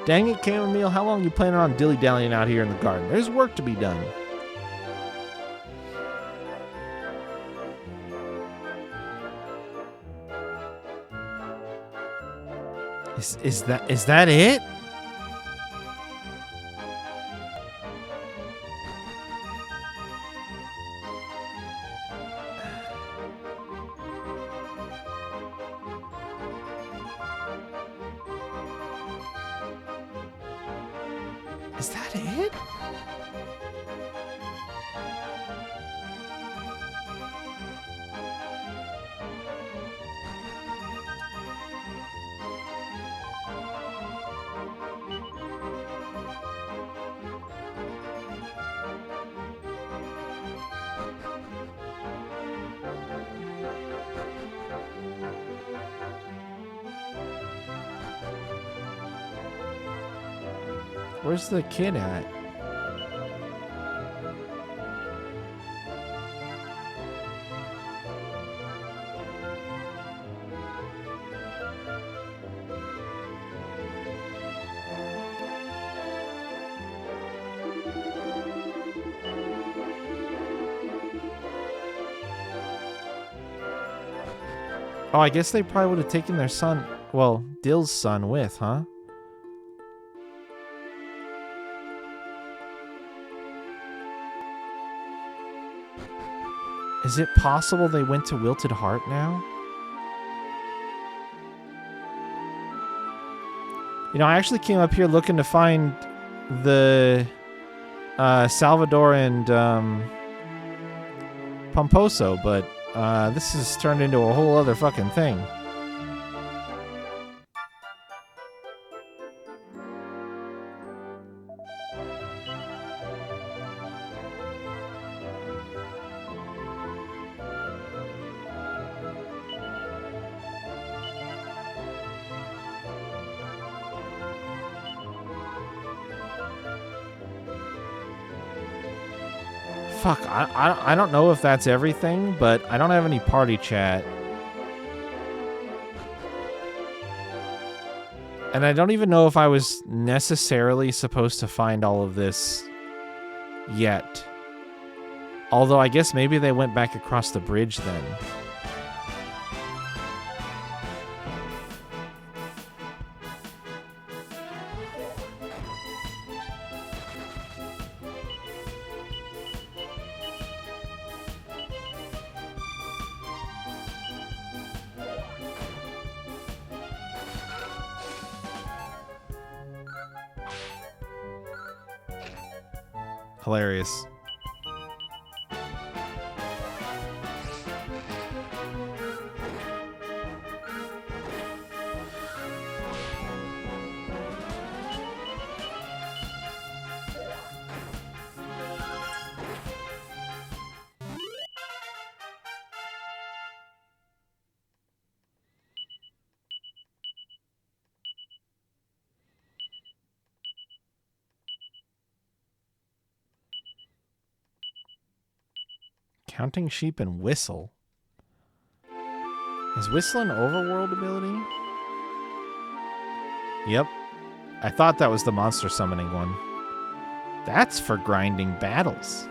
Dang it, Chamomile, how long are you planning on dilly-dallying out here in the garden? There's work to be done. Is that it? Is that it? Where's the kid at? Oh, I guess they probably would have taken their son, well, Dill's son with, huh? Is it possible they went to Wilted Heart now? You know, I actually came up here looking to find the Salvador and Pomposo, but this has turned into a whole other fucking thing. Fuck, I don't know if that's everything, but I don't have any party chat. And I don't even know if I was necessarily supposed to find all of this yet. Although I guess maybe they went back across the bridge then. Hilarious. Counting sheep and whistle. Is whistle an overworld ability? Yep. I thought that was the monster summoning one. That's for grinding battles.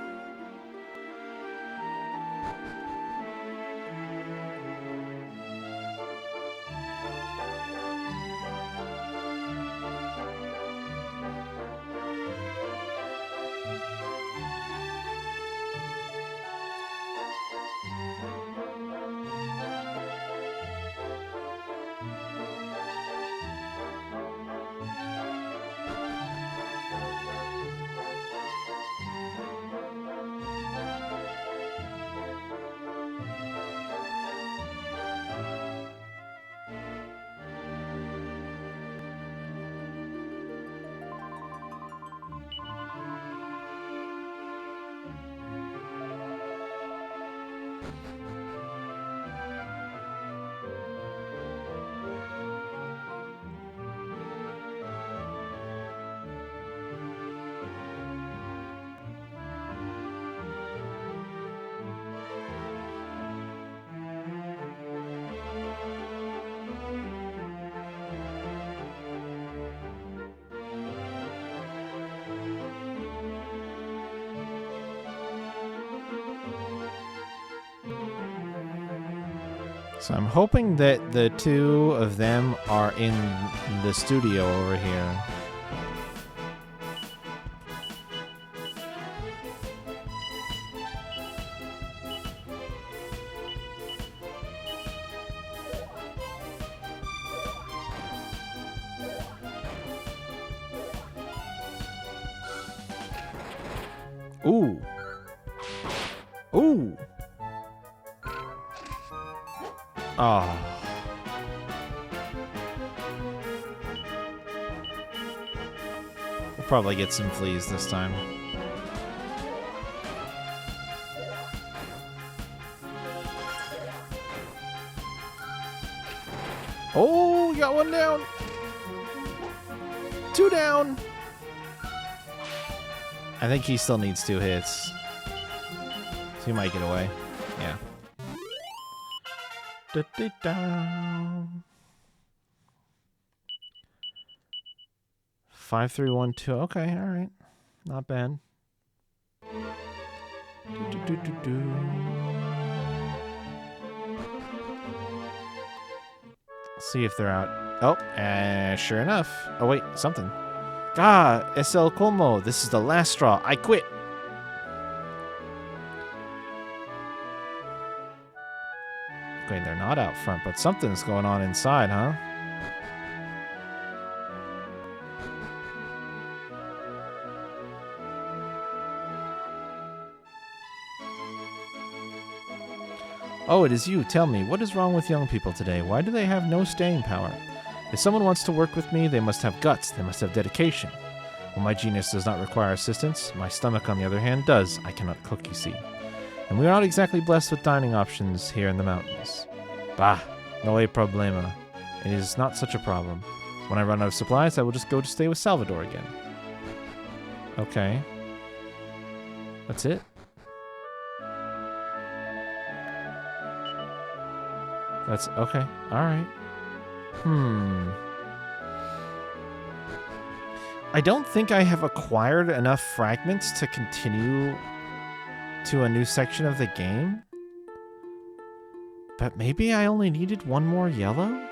So I'm hoping that the two of them are in the studio over here. Ooh. Ooh. Oh. We'll probably get some fleas this time. Oh, you got one down. Two down. I think he still needs 2 hits. So he might get away. Yeah. Da-da-da. 5, 3, 1, 2. Okay, all right. Not bad. Do-do-do-do-do. See if they're out. Oh, sure enough. Oh, wait, something. Ah, es el colmo. This is the last straw. I quit. Okay, they're not out front, but something's going on inside, huh? Oh, it is you. Tell me, what is wrong with young people today? Why do they have no staying power? If someone wants to work with me, they must have guts. They must have dedication. Well, my genius does not require assistance. My stomach, on the other hand, does. I cannot cook, you see. And we are not exactly blessed with dining options here in the mountains. Bah, no hay problema. It is not such a problem. When I run out of supplies, I will just go to stay with Salvador again. Okay. That's it? That's okay. Alright. I don't think I have acquired enough fragments to continue to a new section of the game. But maybe I only needed 1 more yellow?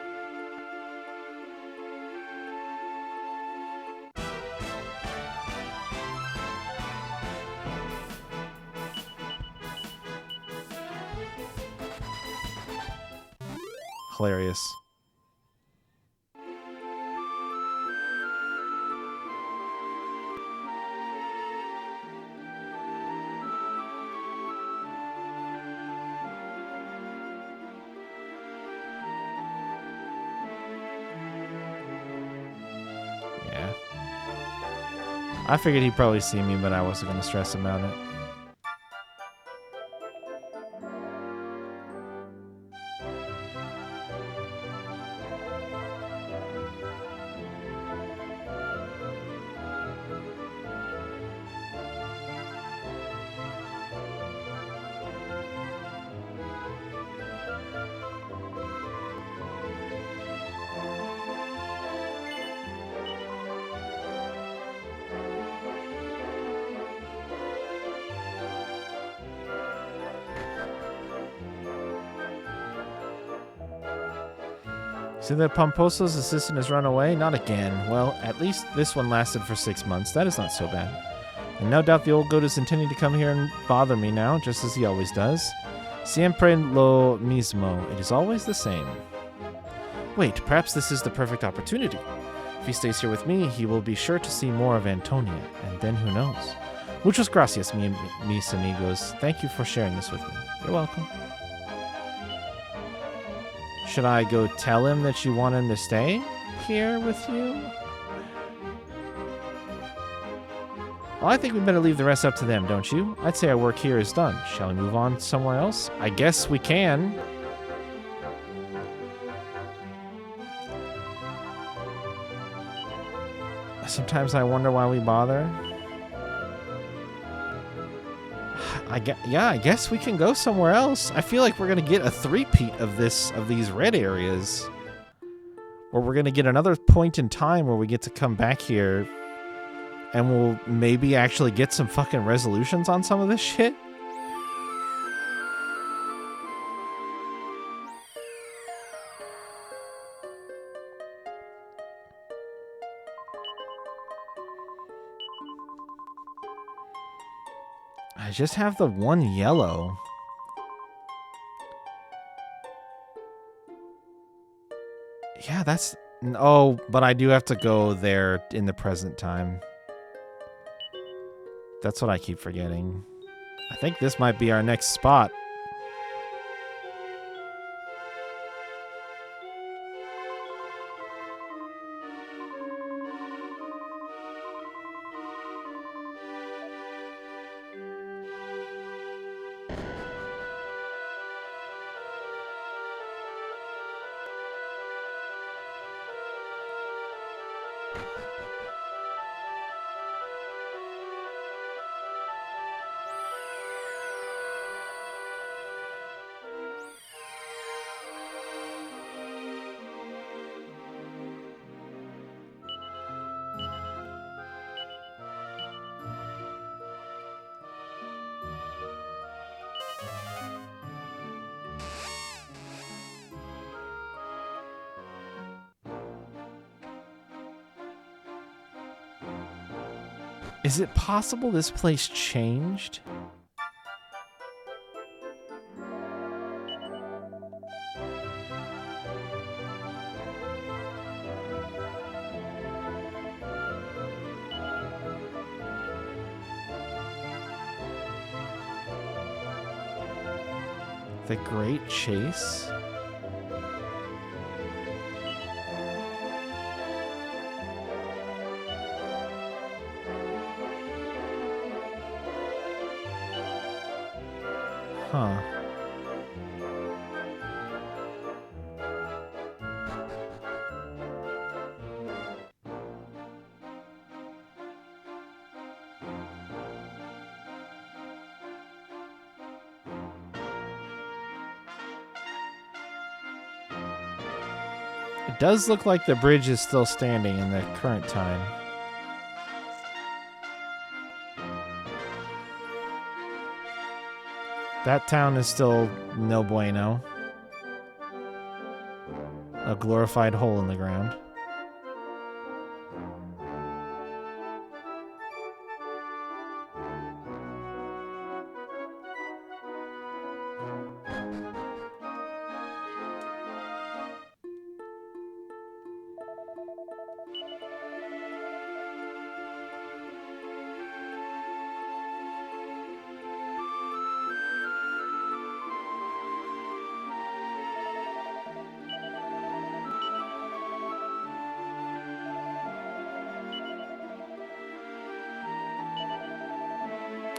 Hilarious. Yeah. I figured he'd probably see me, but I wasn't going to stress about it. See that Pomposo's assistant has run away? Not again. Well, at least this one lasted for 6 months. That is not so bad. And no doubt the old goat is intending to come here and bother me now, just as he always does. Siempre lo mismo. It is always the same. Wait, perhaps this is the perfect opportunity. If he stays here with me, he will be sure to see more of Antonia, and then who knows? Muchas gracias, mis amigos. Thank you for sharing this with me. You're welcome. Should I go tell him that you want him to stay here with you? Well, I think we better leave the rest up to them, don't you? I'd say our work here is done. Shall we move on somewhere else? I guess we can. Sometimes I wonder why we bother. I guess we can go somewhere else. I feel like we're gonna get a three-peat of these red areas. Or we're gonna get another point in time where we get to come back here and we'll maybe actually get some fucking resolutions on some of this shit. I just have the 1 yellow. Yeah, that's... Oh, but I do have to go there in the present time. That's what I keep forgetting. I think this might be our next spot. Is it possible this place changed? The Great Chase? Huh. It does look like the bridge is still standing in the current time. That town is still no bueno. A glorified hole in the ground.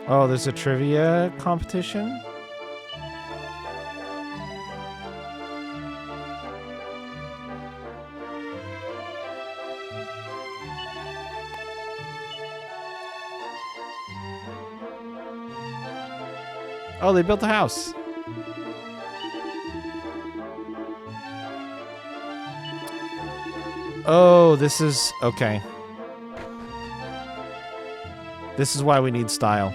Oh, there's a trivia competition? Oh, they built a house. Oh, this is... okay. This is why we need style.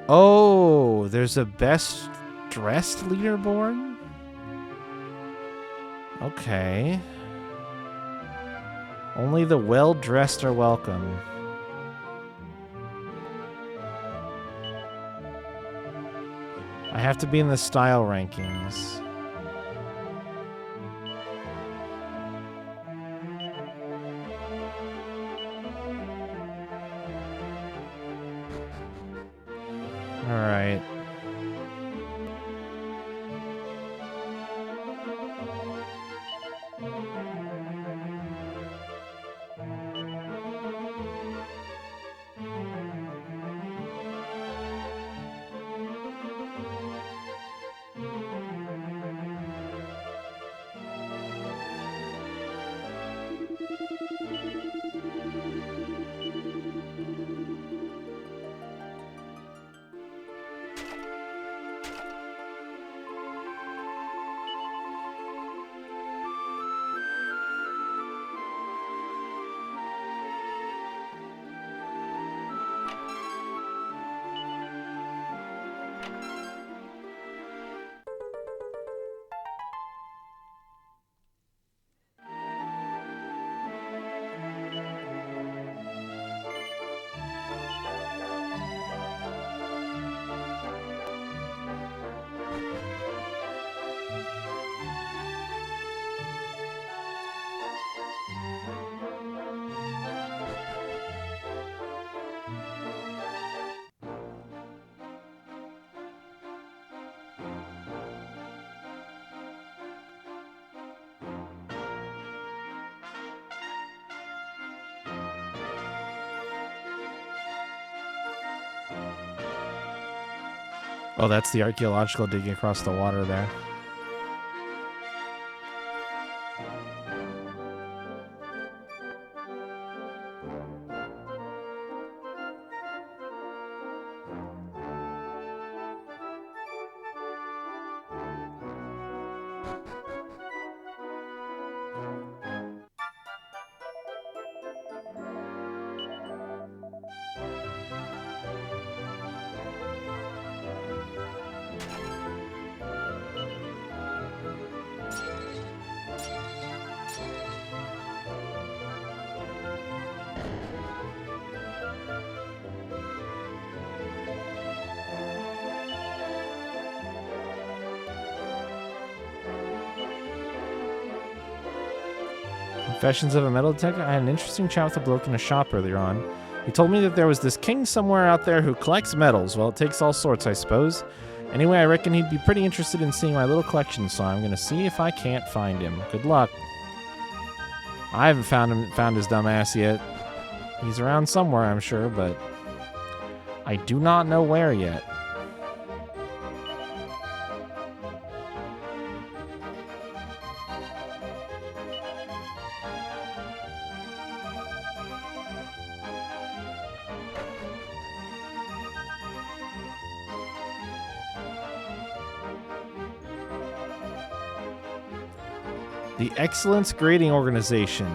Oh, there's a best dressed leaderboard? Okay. Only the well-dressed are welcome. I have to be in the style rankings. All right. Oh, that's the archaeological digging across the water there. Confessions of a Metal Detector. I had an interesting chat with a bloke in a shop earlier on. He told me that there was this king somewhere out there who collects metals. Well, it takes all sorts, I suppose. Anyway, I reckon he'd be pretty interested in seeing my little collection, so I'm gonna see if I can't find him. Good luck. I haven't found his dumb ass yet. He's around somewhere, I'm sure, but I do not know where yet. The Excellence Grading Organization.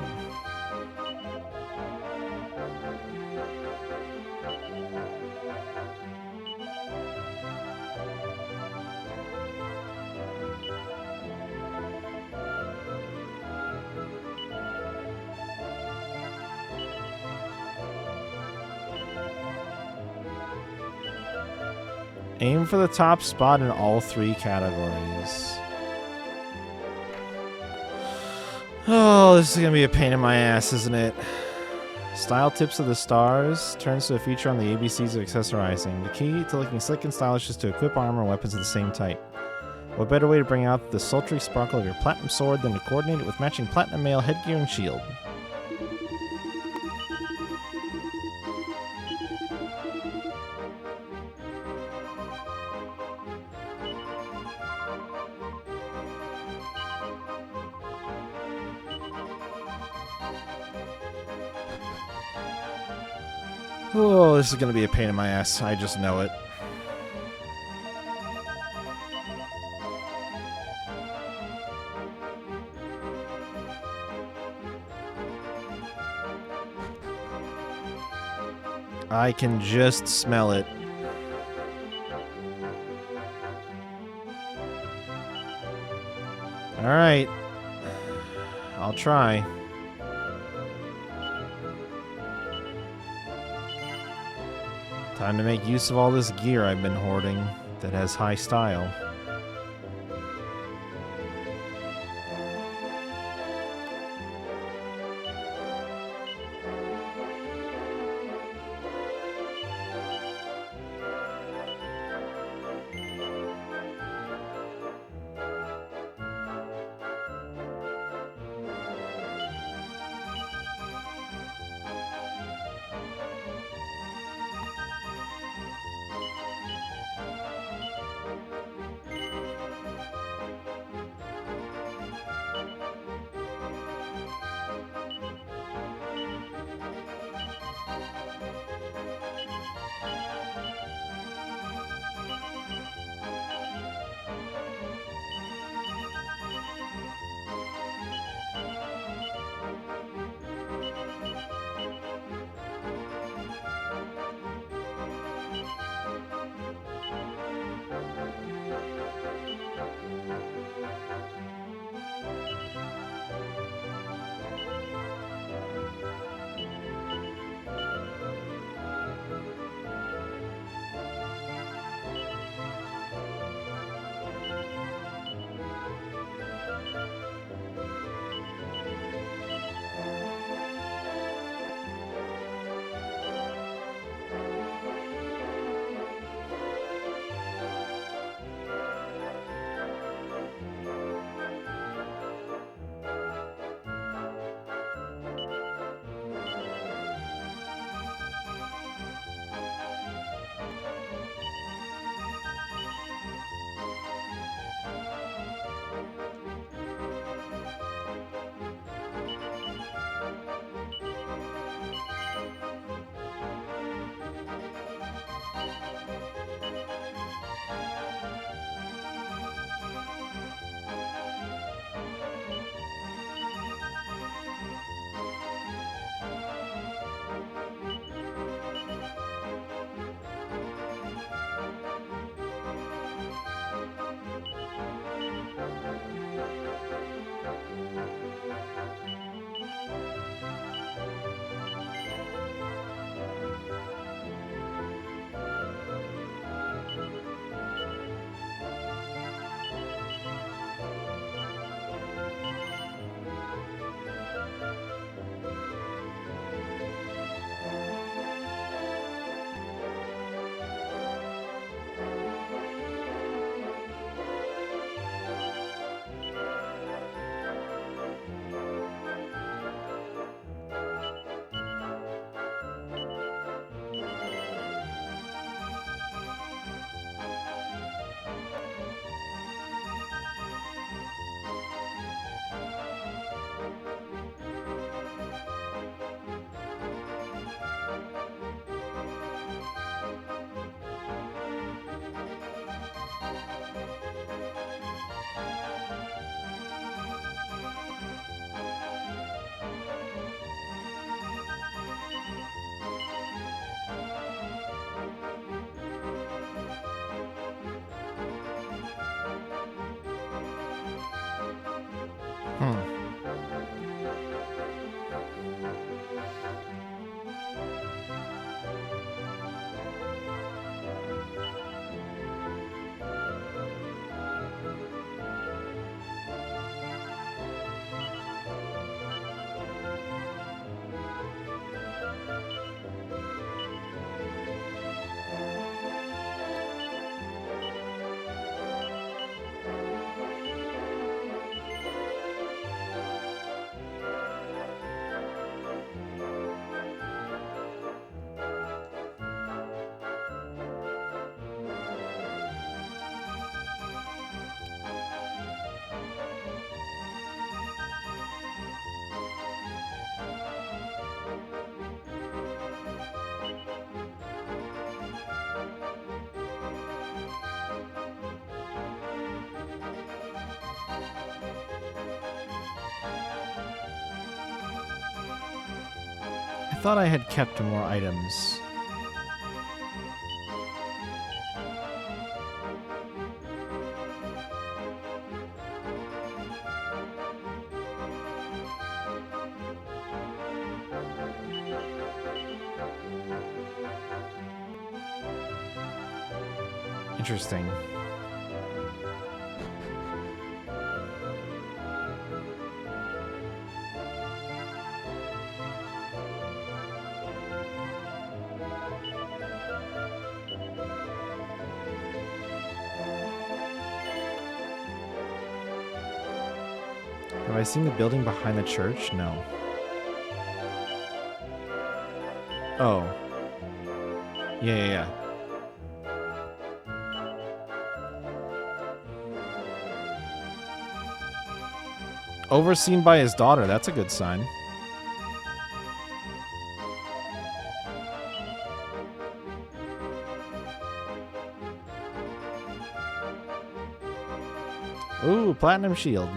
Aim for the top spot in all 3 categories. Oh, this is going to be a pain in my ass, isn't it? Style Tips of the Stars turns to a feature on the ABCs of accessorizing. The key to looking slick and stylish is to equip armor and weapons of the same type. What better way to bring out the sultry sparkle of your platinum sword than to coordinate it with matching platinum mail headgear and shield? Oh, this is going to be a pain in my ass. I just know it. I can just smell it. All right. I'll try. Time to make use of all this gear I've been hoarding that has high style. thought I had kept more items. Interesting. Have I seen the building behind the church? No. Oh. Yeah. Overseen by his daughter. That's a good sign. Ooh, platinum shield.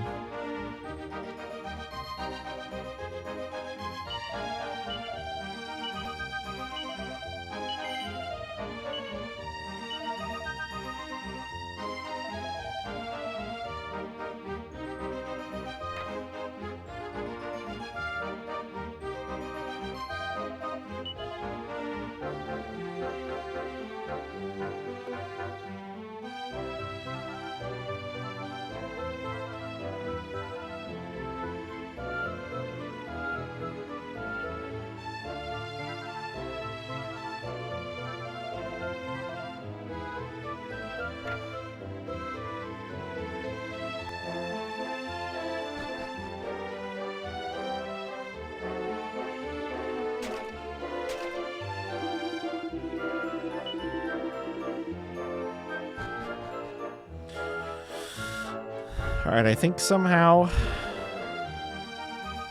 Alright, I think somehow...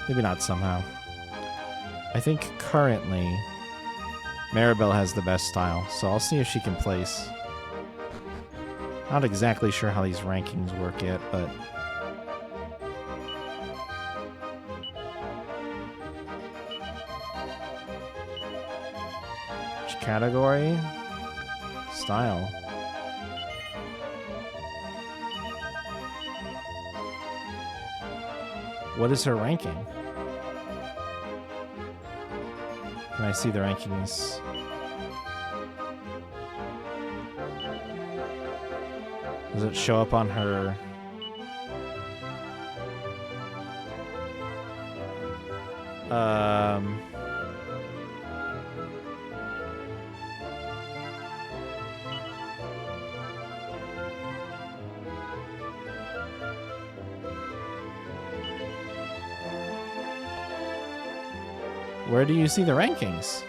Maybe not somehow. I think currently Maribel has the best style, so I'll see if she can place. Not exactly sure how these rankings work yet, but... Which category? Style. What is her ranking? Can I see the rankings? Does it show up on her? Where do you see the rankings?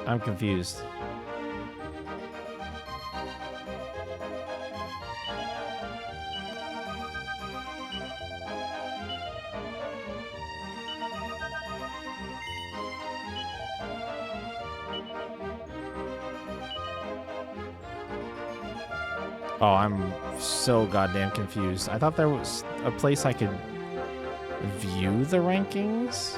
I'm confused. Oh, I'm so goddamn confused. I thought there was a place I could view the rankings.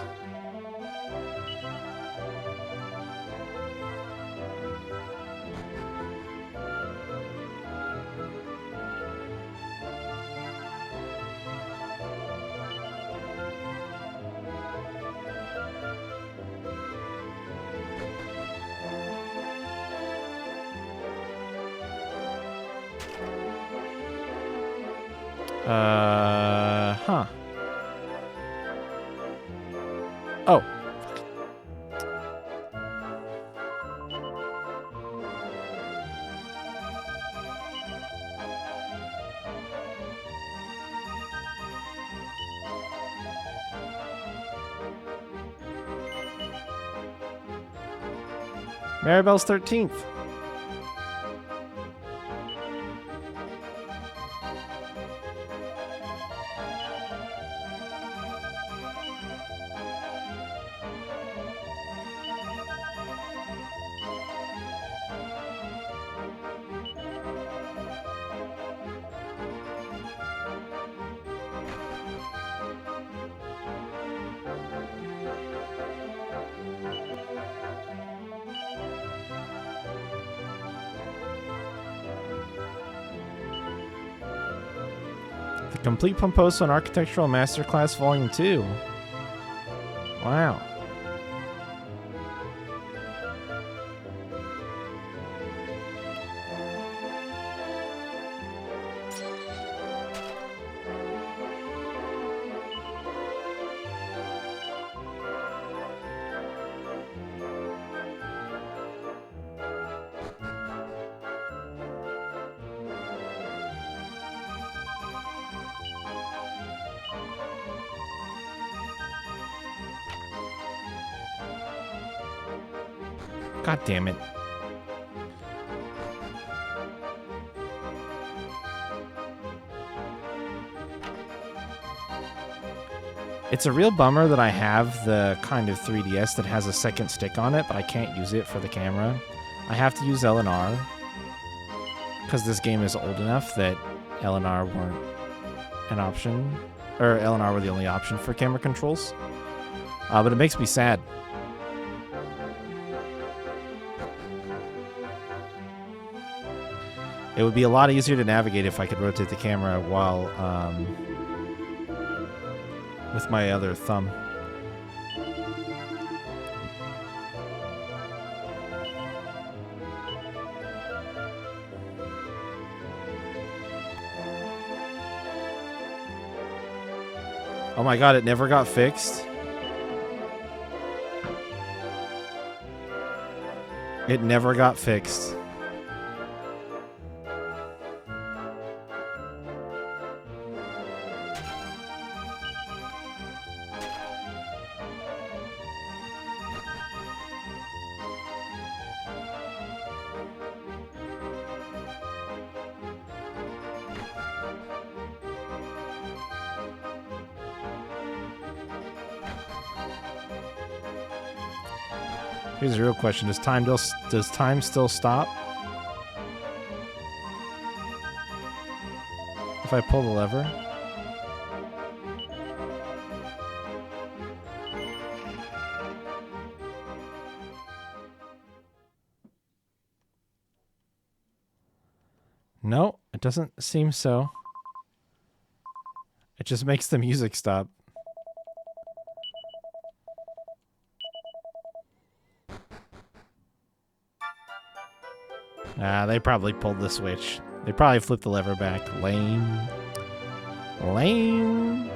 Huh. Oh. Maribel's 13th. The Complete Pomposo and Architectural Masterclass Volume 2. Wow. God damn it. It's a real bummer that I have the kind of 3DS that has a second stick on it, but I can't use it for the camera. I have to use L and R because this game is old enough that L and R weren't an option, or L and R were the only option for camera controls. But it makes me sad. It would be a lot easier to navigate if I could rotate the camera while with my other thumb. Oh my god, it never got fixed. It never got fixed. Here's the real question. Does time still stop? If I pull the lever? No, it doesn't seem so. It just makes the music stop. They probably pulled the switch. They probably flipped the lever back. Lame. Lame.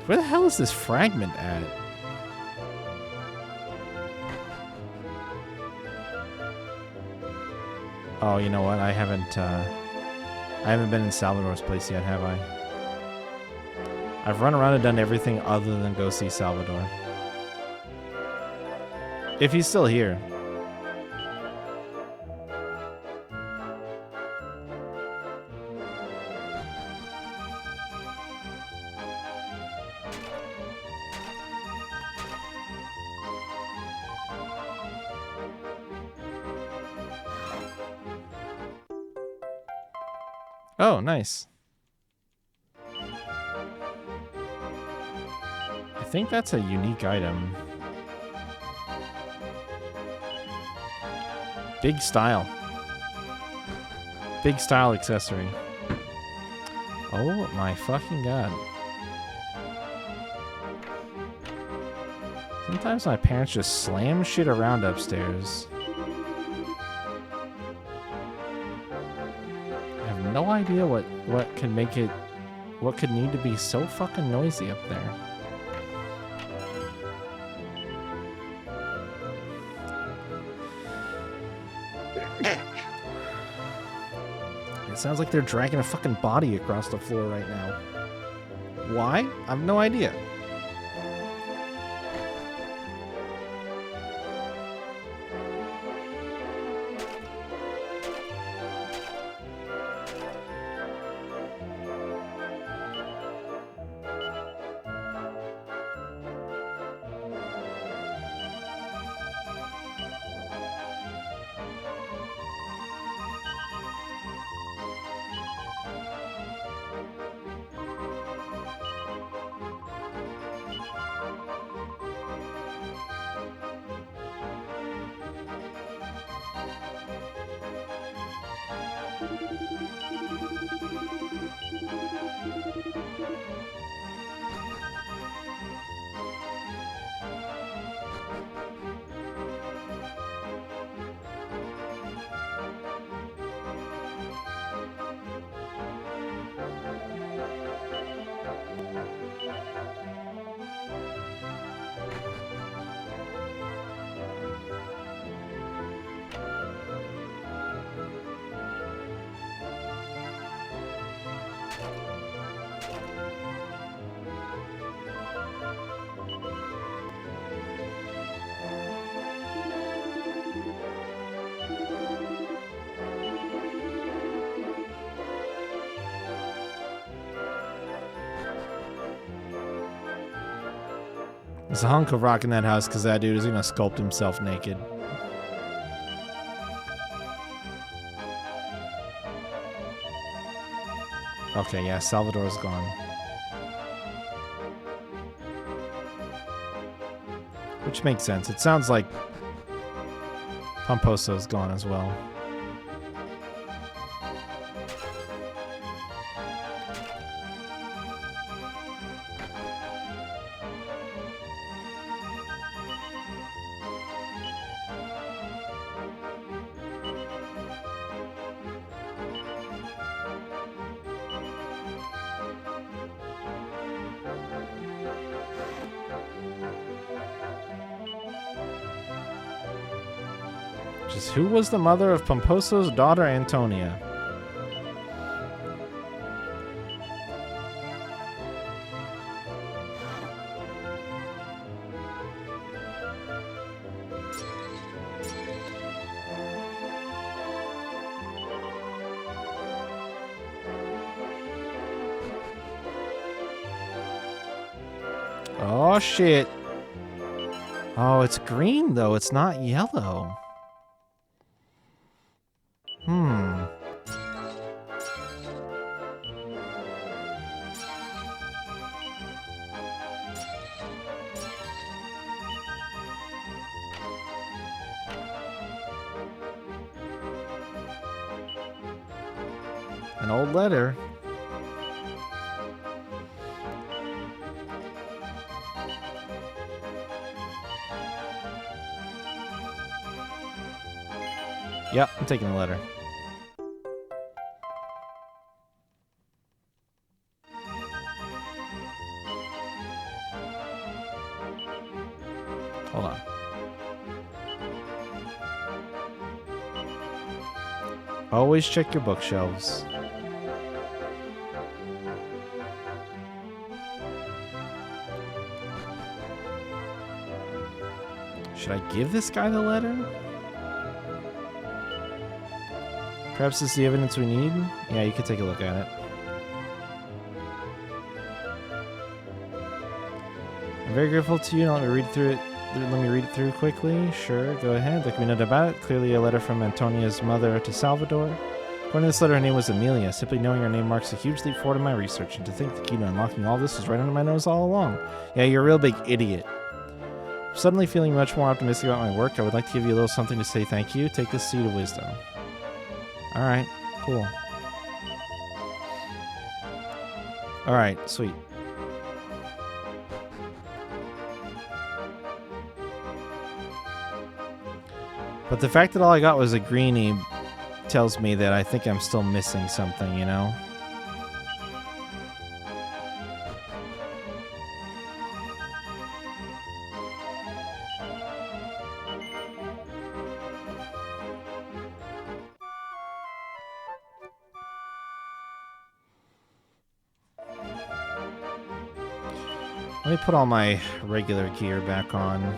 Where the hell is this fragment at? Oh, you know what? I haven't been in Salvador's place yet, have I? I've run around and done everything other than go see Salvador. If he's still here. Oh, nice. I think that's a unique item. Big style. Big style accessory. Oh my fucking god. Sometimes my parents just slam shit around upstairs. I have no idea what could make it, what could need to be so fucking noisy up there. It sounds like they're dragging a fucking body across the floor right now. Why? I have no idea. There's a hunk of rock in that house because that dude is gonna sculpt himself naked. Okay, yeah, Salvador's gone. Which makes sense. It sounds like Pomposo's gone as well. Just who was the mother of Pomposo's daughter, Antonia? Oh, shit. Oh, it's green, though. It's not yellow. An old letter. Yep, I'm taking the letter. Hold on. Always check your bookshelves. Should I give this guy the letter? Perhaps it's the evidence we need? Yeah, you could take a look at it. I'm very grateful to you. Let me read through it. Let me read it through quickly. Sure, go ahead. There can be no doubt about it. Clearly a letter from Antonia's mother to Salvador. According to this letter, her name was Amelia. Simply knowing her name marks a huge leap forward in my research, and to think the key to unlocking all this was right under my nose all along. Yeah, you're a real big idiot. Suddenly feeling much more optimistic about my work, I would like to give you a little something to say thank you. Take this seed of wisdom. Alright, cool. Alright, sweet. But the fact that all I got was a greenie tells me that I think I'm still missing something, you know? Let me put all my regular gear back on.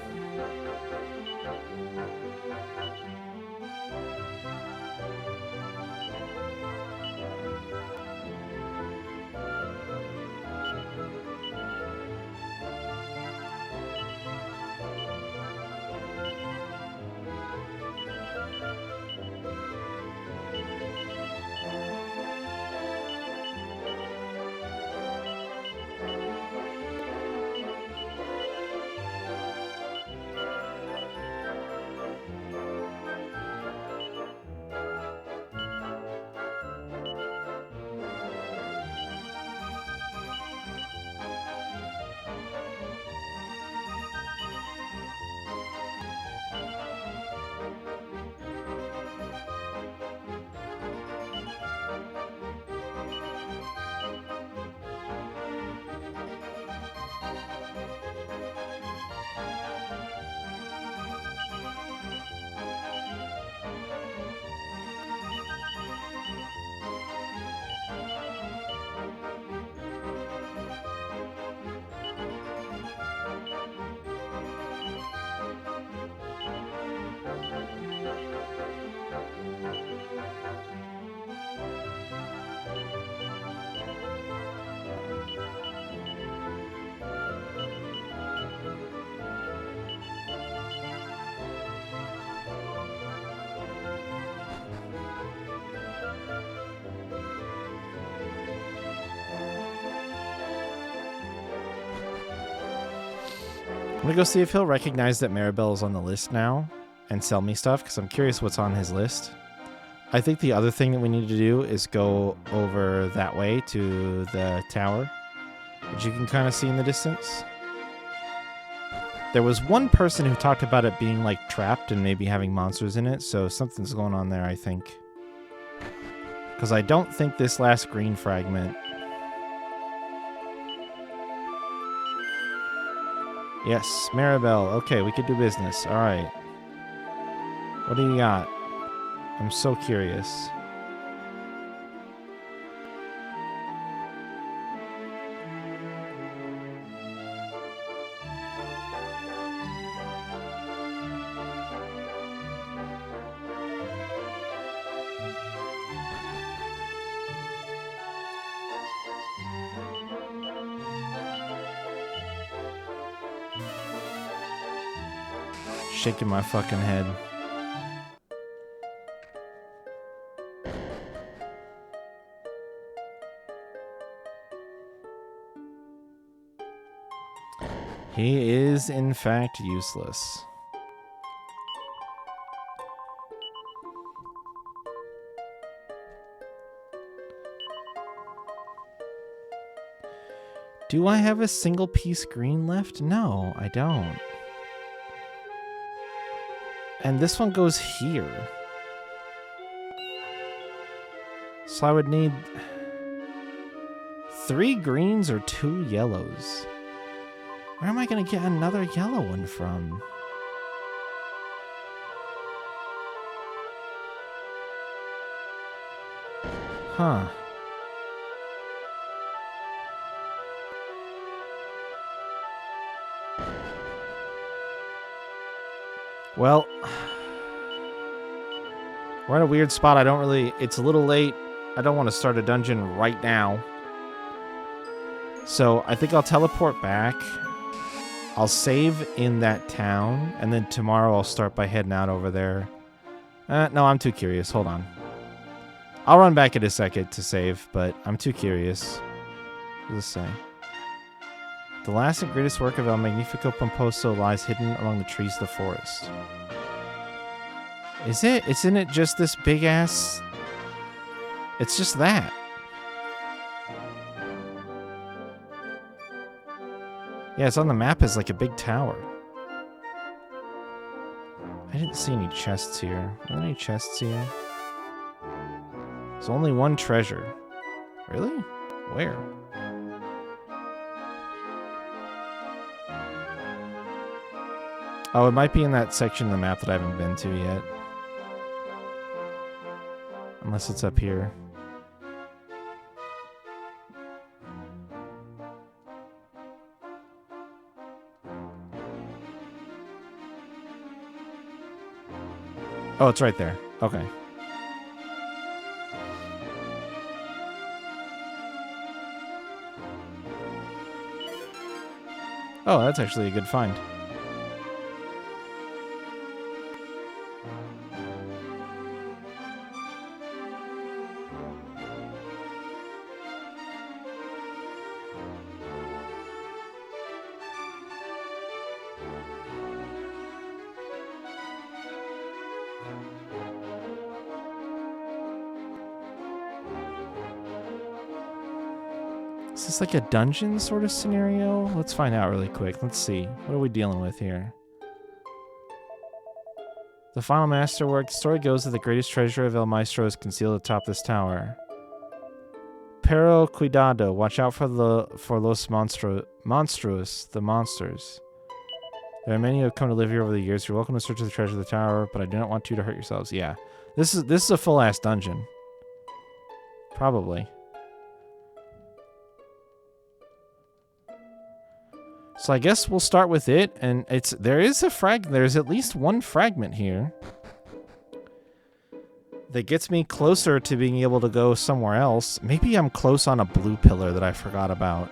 I'm gonna go see if he'll recognize that Maribel is on the list now and sell me stuff, because I'm curious what's on his list. I think the other thing that we need to do is go over that way to the tower, which you can kind of see in the distance. There was one person who talked about it being like trapped and maybe having monsters in it, so something's going on there, I think. Because I don't think this last green fragment... Yes, Maribel. Okay, we could do business. Alright. What do you got? I'm so curious. Shaking my fucking head. He is, in fact, useless. Do I have a single piece green left? No, I don't. And this one goes here. So I would need 3 greens or 2 yellows. Where am I going to get another yellow one from? Huh. Well, we're in a weird spot. I don't really... It's a little late. I don't want to start a dungeon right now. So I think I'll teleport back. I'll save in that town, and then tomorrow I'll start by heading out over there. No, I'm too curious. Hold on. I'll run back in a second to save, but I'm too curious. What does this say? The last and greatest work of El Magnifico Pomposo lies hidden among the trees of the forest. Is it? Isn't it just this big ass... It's just that. Yeah, it's on the map as like a big tower. I didn't see any chests here. Are there any chests here? There's only one treasure. Really? Where? Oh, it might be in that section of the map that I haven't been to yet. Unless it's up here. Oh, it's right there. Okay. Oh, that's actually a good find. Is this like a dungeon sort of scenario? Let's find out really quick. Let's see. What are we dealing with here? The final masterwork. The story goes that the greatest treasure of El Maestro is concealed atop this tower. Pero cuidado. Watch out for los monstruos, the monsters. There are many who have come to live here over the years. You're welcome to search the treasure of the tower, but I do not want you to hurt yourselves. Yeah. This is a full-ass dungeon. Probably. So I guess we'll start with it, and there's at least one fragment here that gets me closer to being able to go somewhere else. Maybe I'm close on a blue pillar that I forgot about.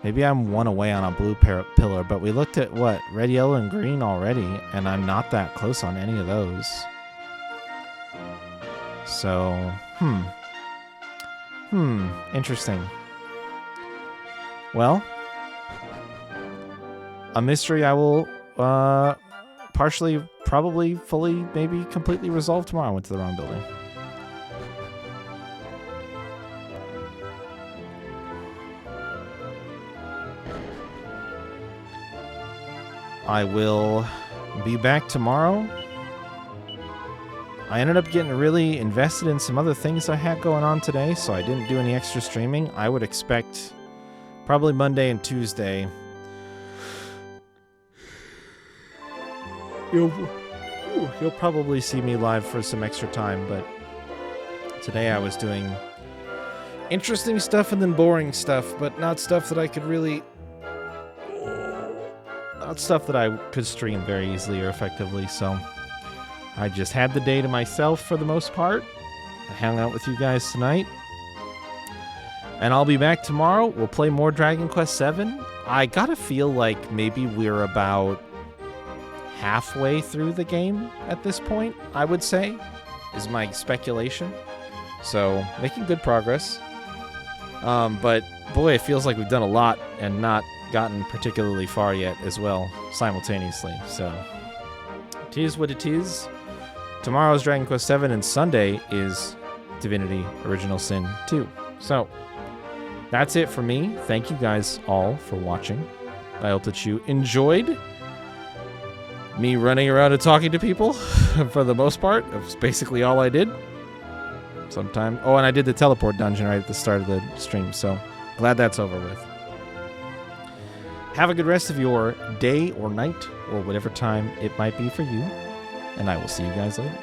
Maybe I'm one away on a blue pillar, but we looked at what? Red, yellow, and green already, and I'm not that close on any of those. So, interesting. Well, a mystery I will partially, probably, fully, maybe completely resolve tomorrow. I went to the wrong building. I will be back tomorrow. I ended up getting really invested in some other things I had going on today, so I didn't do any extra streaming. I would expect probably Monday and Tuesday. You'll probably see me live for some extra time, but today I was doing interesting stuff and then boring stuff, but not stuff that I could really... Not stuff that I could stream very easily or effectively, so I just had the day to myself for the most part. I hung out with you guys tonight. And I'll be back tomorrow. We'll play more Dragon Quest VII. I gotta feel like maybe we're about halfway through the game at this point, I would say, is my speculation. So, making good progress. But, boy, it feels like we've done a lot and not gotten particularly far yet as well, simultaneously. So, it is what it is. Tomorrow's Dragon Quest VII, and Sunday is Divinity Original Sin 2. So, that's it for me. Thank you guys all for watching. I hope that you enjoyed me running around and talking to people for the most part. That's basically all I did. Sometime. Oh, and I did the teleport dungeon right at the start of the stream, so glad that's over with. Have a good rest of your day or night or whatever time it might be for you, and I will see you guys later.